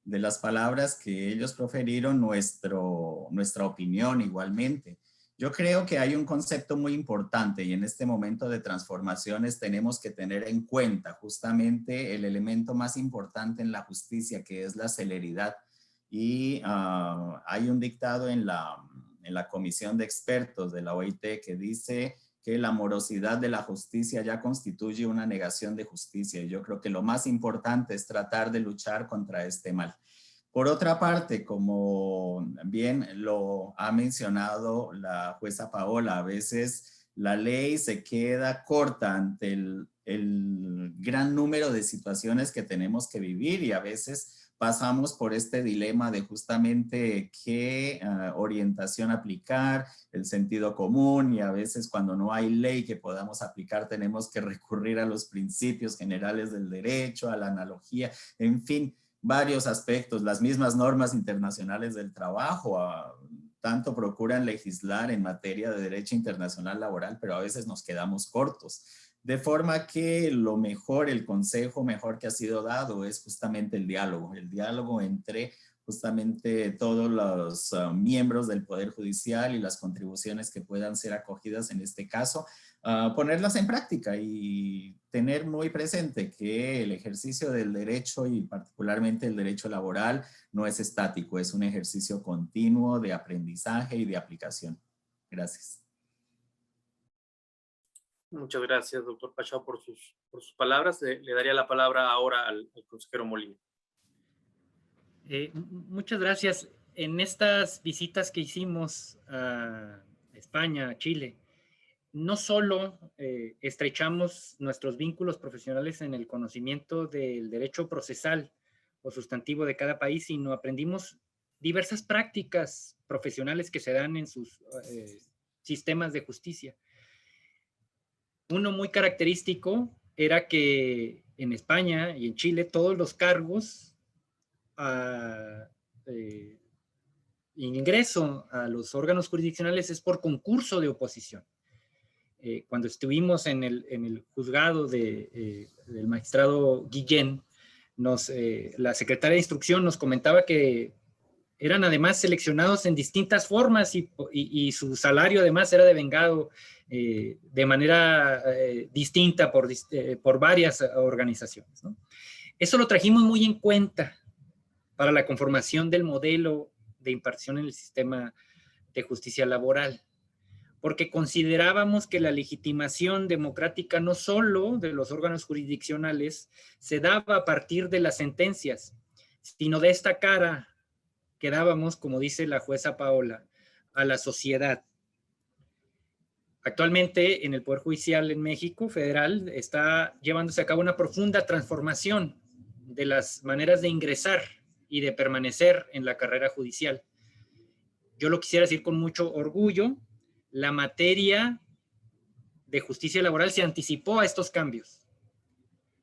de las palabras que ellos profirieron nuestra opinión igualmente. Yo creo que hay un concepto muy importante y en este momento de transformaciones tenemos que tener en cuenta justamente el elemento más importante en la justicia, que es la celeridad. Y hay un dictado en la comisión de expertos de la OIT que dice que la morosidad de la justicia ya constituye una negación de justicia. Y yo creo que lo más importante es tratar de luchar contra este mal. Por otra parte, como bien lo ha mencionado la jueza Paola, a veces la ley se queda corta ante el gran número de situaciones que tenemos que vivir y a veces pasamos por este dilema de justamente qué orientación aplicar, el sentido común, y a veces cuando no hay ley que podamos aplicar tenemos que recurrir a los principios generales del derecho, a la analogía, en fin, varios aspectos. Las mismas normas internacionales del trabajo tanto procuran legislar en materia de derecho internacional laboral, pero a veces nos quedamos cortos. De forma que lo mejor, el consejo mejor que ha sido dado es justamente el diálogo entre justamente todos los miembros del Poder Judicial y las contribuciones que puedan ser acogidas en este caso, ponerlas en práctica y tener muy presente que el ejercicio del derecho y particularmente el derecho laboral no es estático, es un ejercicio continuo de aprendizaje y de aplicación. Gracias. Muchas gracias, doctor Pachao, por sus palabras. Le daría la palabra ahora al consejero Molina. Muchas gracias. En estas visitas que hicimos a España, a Chile, no solo estrechamos nuestros vínculos profesionales en el conocimiento del derecho procesal o sustantivo de cada país, sino aprendimos diversas prácticas profesionales que se dan en sus sistemas de justicia. Uno muy característico era que en España y en Chile todos los cargos ingreso a los órganos jurisdiccionales es por concurso de oposición. Cuando estuvimos en el juzgado del magistrado Guillén, la secretaria de instrucción nos comentaba que eran además seleccionados en distintas formas y su salario además era devengado de manera distinta por varias organizaciones, ¿no? Eso lo trajimos muy en cuenta para la conformación del modelo de impartición en el sistema de justicia laboral, porque considerábamos que la legitimación democrática no solo de los órganos jurisdiccionales se daba a partir de las sentencias, sino de esta cara que dábamos, como dice la jueza Paola, a la sociedad. Actualmente en el Poder Judicial en México federal está llevándose a cabo una profunda transformación de las maneras de ingresar y de permanecer en la carrera judicial. Yo lo quisiera decir con mucho orgullo, la materia de justicia laboral se anticipó a estos cambios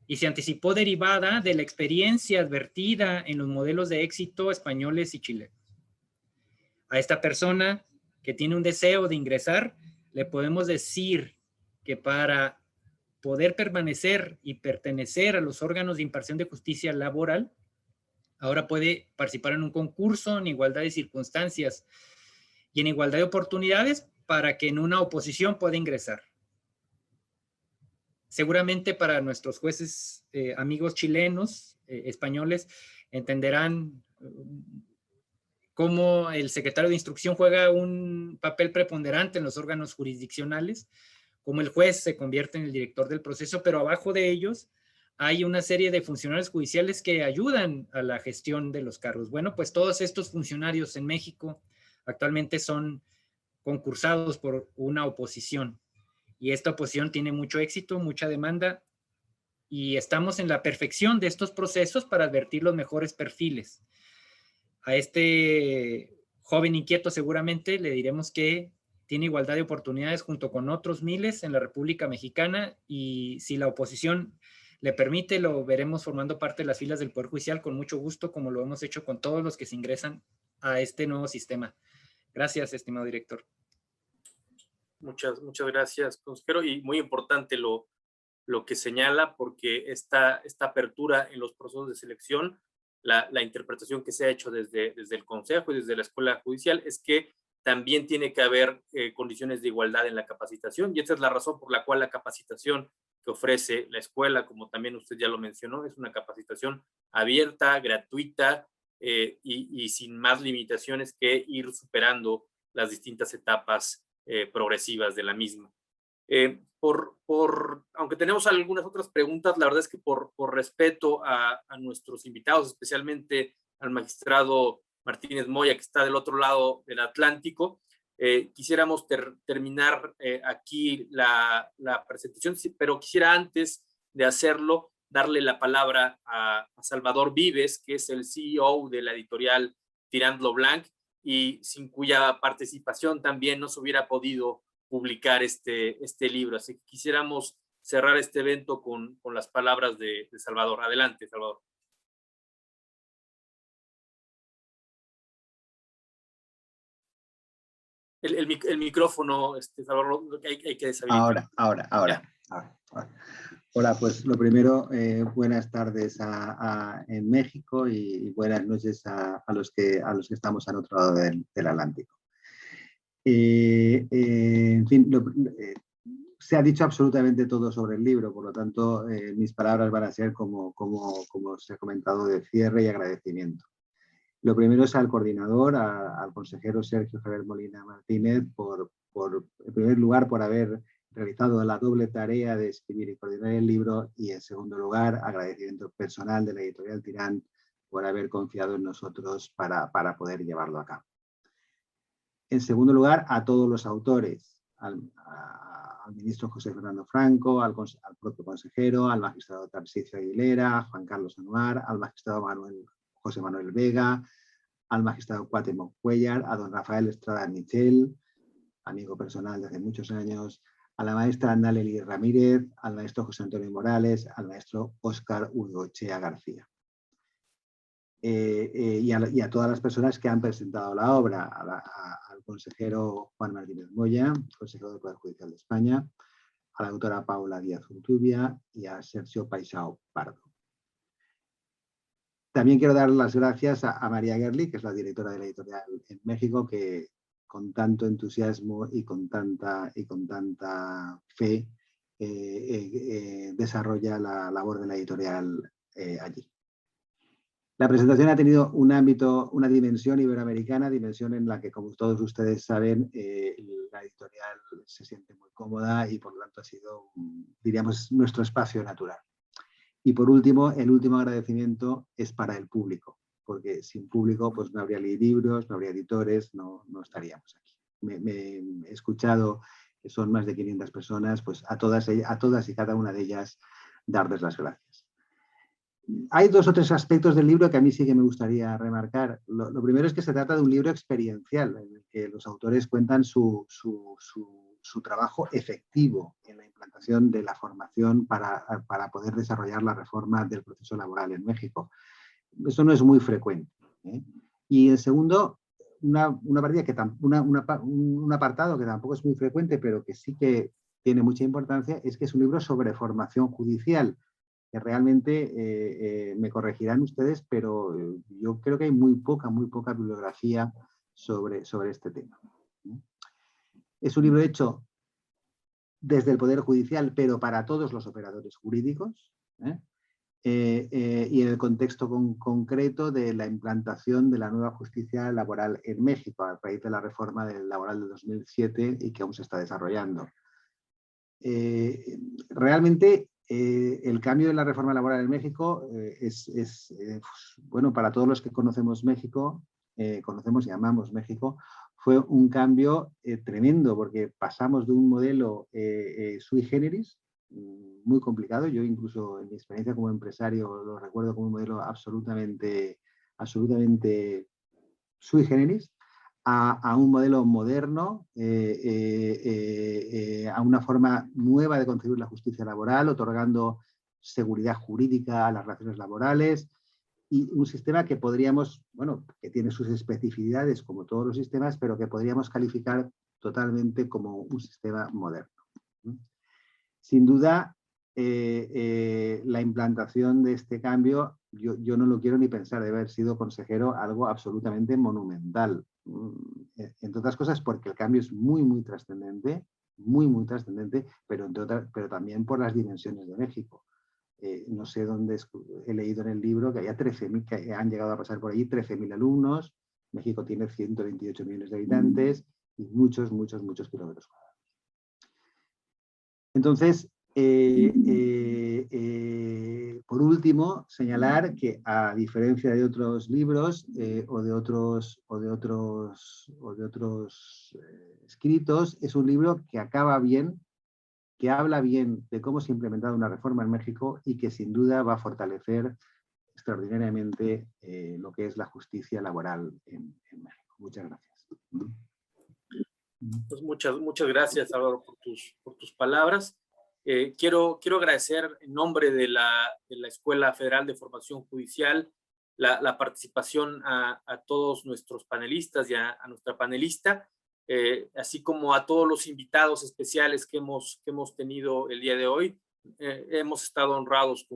y se anticipó derivada de la experiencia advertida en los modelos de éxito españoles y chilenos. A esta persona que tiene un deseo de ingresar, le podemos decir que para poder permanecer y pertenecer a los órganos de impartición de justicia laboral, ahora puede participar en un concurso en igualdad de circunstancias y en igualdad de oportunidades para que en una oposición pueda ingresar. Seguramente para nuestros jueces amigos chilenos, españoles, entenderán cómo el secretario de instrucción juega un papel preponderante en los órganos jurisdiccionales, cómo el juez se convierte en el director del proceso, pero abajo de ellos hay una serie de funcionarios judiciales que ayudan a la gestión de los cargos. Bueno, pues todos estos funcionarios en México actualmente son concursados por una oposición. Y esta oposición tiene mucho éxito, mucha demanda, y estamos en la perfección de estos procesos para advertir los mejores perfiles. A este joven inquieto seguramente le diremos que tiene igualdad de oportunidades junto con otros miles en la República Mexicana, y si la oposición le permite, lo veremos formando parte de las filas del Poder Judicial con mucho gusto, como lo hemos hecho con todos los que se ingresan a este nuevo sistema. Gracias, estimado director. Muchas gracias, consejero, y muy importante lo que señala, porque esta apertura en los procesos de selección, la interpretación que se ha hecho desde el Consejo y desde la Escuela Judicial es que también tiene que haber condiciones de igualdad en la capacitación, y esa es la razón por la cual la capacitación que ofrece la escuela, como también usted ya lo mencionó, es una capacitación abierta, gratuita y sin más limitaciones que ir superando las distintas etapas progresivas de la misma. Aunque tenemos algunas otras preguntas, la verdad es que por respeto a nuestros invitados, especialmente al magistrado Martínez Moya, que está del otro lado del Atlántico, quisiéramos terminar aquí la presentación, pero quisiera, antes de hacerlo, darle la palabra a Salvador Vives, que es el CEO de la editorial Tirant lo Blanc, y sin cuya participación también no se hubiera podido publicar este libro. Así que quisiéramos cerrar este evento con las palabras de Salvador. Adelante, Salvador. El micrófono, Salvador, hay que deshabilitar. Ahora. Hola, pues lo primero, buenas tardes en México y buenas noches a los que estamos al otro lado del Atlántico. En fin, se ha dicho absolutamente todo sobre el libro, por lo tanto, mis palabras van a ser, como se ha comentado, de cierre y agradecimiento. Lo primero es al coordinador, al consejero Sergio Javier Molina Martínez, en primer lugar, por haber realizado la doble tarea de escribir y coordinar el libro, y en segundo lugar, agradecimiento personal de la editorial Tirant por haber confiado en nosotros para poder llevarlo a cabo. En segundo lugar, a todos los autores, al ministro José Fernando Franco, al propio consejero, al magistrado Tarcisio Aguilera, a Juan Carlos Anuar, al magistrado José Manuel Vega, al magistrado Cuauhtémoc Cuéllar, a don Rafael Estrada Michel, amigo personal de hace muchos años, a la maestra Naleli Ramírez, al maestro José Antonio Morales, al maestro Óscar Urgochea García. Y a todas las personas que han presentado la obra, al consejero Juan Martínez Moya, consejero del Poder Judicial de España, a la doctora Paula Díaz Urtubia y a Sergio Paixao Pardo. También quiero dar las gracias a María Gerli, que es la directora de la editorial en México, que con tanto entusiasmo y con tanta fe desarrolla la labor de la editorial allí. La presentación ha tenido una dimensión iberoamericana, dimensión en la que, como todos ustedes saben, la editorial se siente muy cómoda y por lo tanto ha sido, diríamos, nuestro espacio natural. Y por último, el último agradecimiento es para el público, porque sin público pues no habría libros, no habría editores, no estaríamos aquí. Me he escuchado que son más de 500 personas, pues a todas y cada una de ellas darles las gracias. Hay 2 o 3 aspectos del libro que a mí sí que me gustaría remarcar. Lo primero es que se trata de un libro experiencial, en el que los autores cuentan su trabajo efectivo en la implantación de la formación para poder desarrollar la reforma del proceso laboral en México. Eso no es muy frecuente, ¿eh? Y en segundo, un apartado que tampoco es muy frecuente, pero que sí que tiene mucha importancia, es que es un libro sobre formación judicial, que realmente me corregirán ustedes, pero yo creo que hay muy poca bibliografía sobre este tema. Es un libro hecho desde el Poder Judicial, pero para todos los operadores jurídicos, y en el contexto concreto de la implantación de la nueva justicia laboral en México, a raíz de la reforma laboral de 2007 y que aún se está desarrollando. Realmente, el cambio de la reforma laboral en México bueno, para todos los que conocemos México, conocemos y amamos México, fue un cambio tremendo, porque pasamos de un modelo sui generis, muy complicado. Yo incluso en mi experiencia como empresario lo recuerdo como un modelo absolutamente sui generis, a un modelo moderno, a una forma nueva de concebir la justicia laboral, otorgando seguridad jurídica a las relaciones laborales, y un sistema que podríamos, bueno, que tiene sus especificidades como todos los sistemas, pero que podríamos calificar totalmente como un sistema moderno. Sin duda, la implantación de este cambio, yo no lo quiero ni pensar, debe haber sido, consejero, algo absolutamente monumental. Entre otras cosas porque el cambio es muy trascendente, muy trascendente, pero también por las dimensiones de México. No sé dónde he leído en el libro que haya 13.000, que han llegado a pasar por allí 13.000 alumnos. México tiene 128 millones de habitantes y muchos kilómetros cuadrados. Entonces, por último, señalar que a diferencia de otros libros o de otros escritos, es un libro que acaba bien, que habla bien de cómo se ha implementado una reforma en México y que sin duda va a fortalecer extraordinariamente lo que es la justicia laboral en México. Muchas gracias. Pues muchas gracias, Álvaro, por tus palabras. Quiero agradecer en nombre de la Escuela Federal de Formación Judicial la participación a todos nuestros panelistas y a nuestra panelista, así como a todos los invitados especiales que hemos tenido el día de hoy. Hemos estado honrados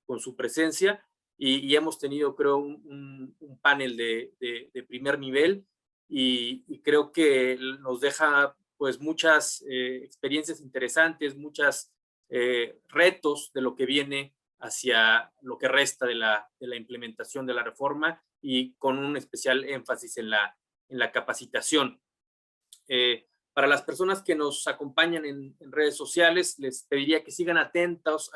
con su presencia y hemos tenido, creo, un panel de primer nivel y creo que nos deja pues muchas experiencias interesantes, muchos retos de lo que viene hacia lo que resta de la implementación de la reforma y con un especial énfasis en la capacitación. Para las personas que nos acompañan en redes sociales, les pediría que sigan atentos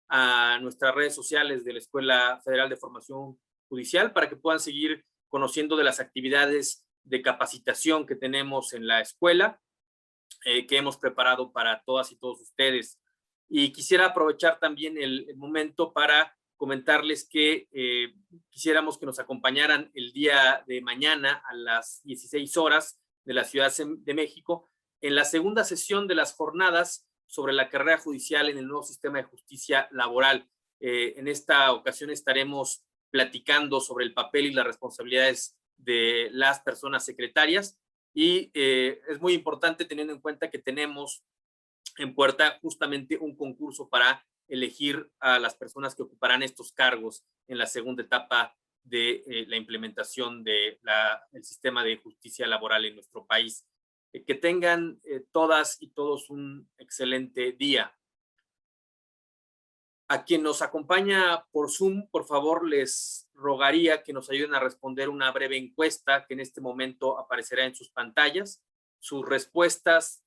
a nuestras redes sociales de la Escuela Federal de Formación Judicial para que puedan seguir conociendo de las actividades de capacitación que tenemos en la escuela, que hemos preparado para todas y todos ustedes. Y quisiera aprovechar también el momento para comentarles que quisiéramos que nos acompañaran el día de mañana a las 16 horas de la Ciudad de México en la segunda sesión de las jornadas sobre la carrera judicial en el nuevo sistema de justicia laboral. En esta ocasión estaremos platicando sobre el papel y las responsabilidades de las personas secretarias y es muy importante teniendo en cuenta que tenemos en puerta justamente un concurso para elegir a las personas que ocuparán estos cargos en la segunda etapa de la implementación del sistema de justicia laboral en nuestro país. Que tengan todas y todos un excelente día. A quien nos acompaña por Zoom, por favor, les rogaría que nos ayuden a responder una breve encuesta que en este momento aparecerá en sus pantallas. Sus respuestas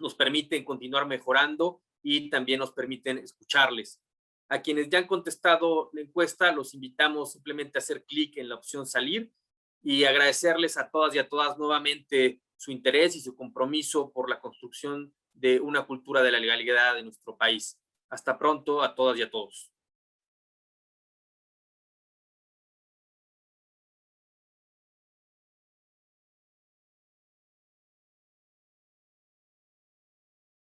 nos permiten continuar mejorando y también nos permiten escucharles. A quienes ya han contestado la encuesta, los invitamos simplemente a hacer clic en la opción salir y agradecerles a todas y a todas nuevamente su interés y su compromiso por la construcción de una cultura de la legalidad de nuestro país. Hasta pronto a todas y a todos.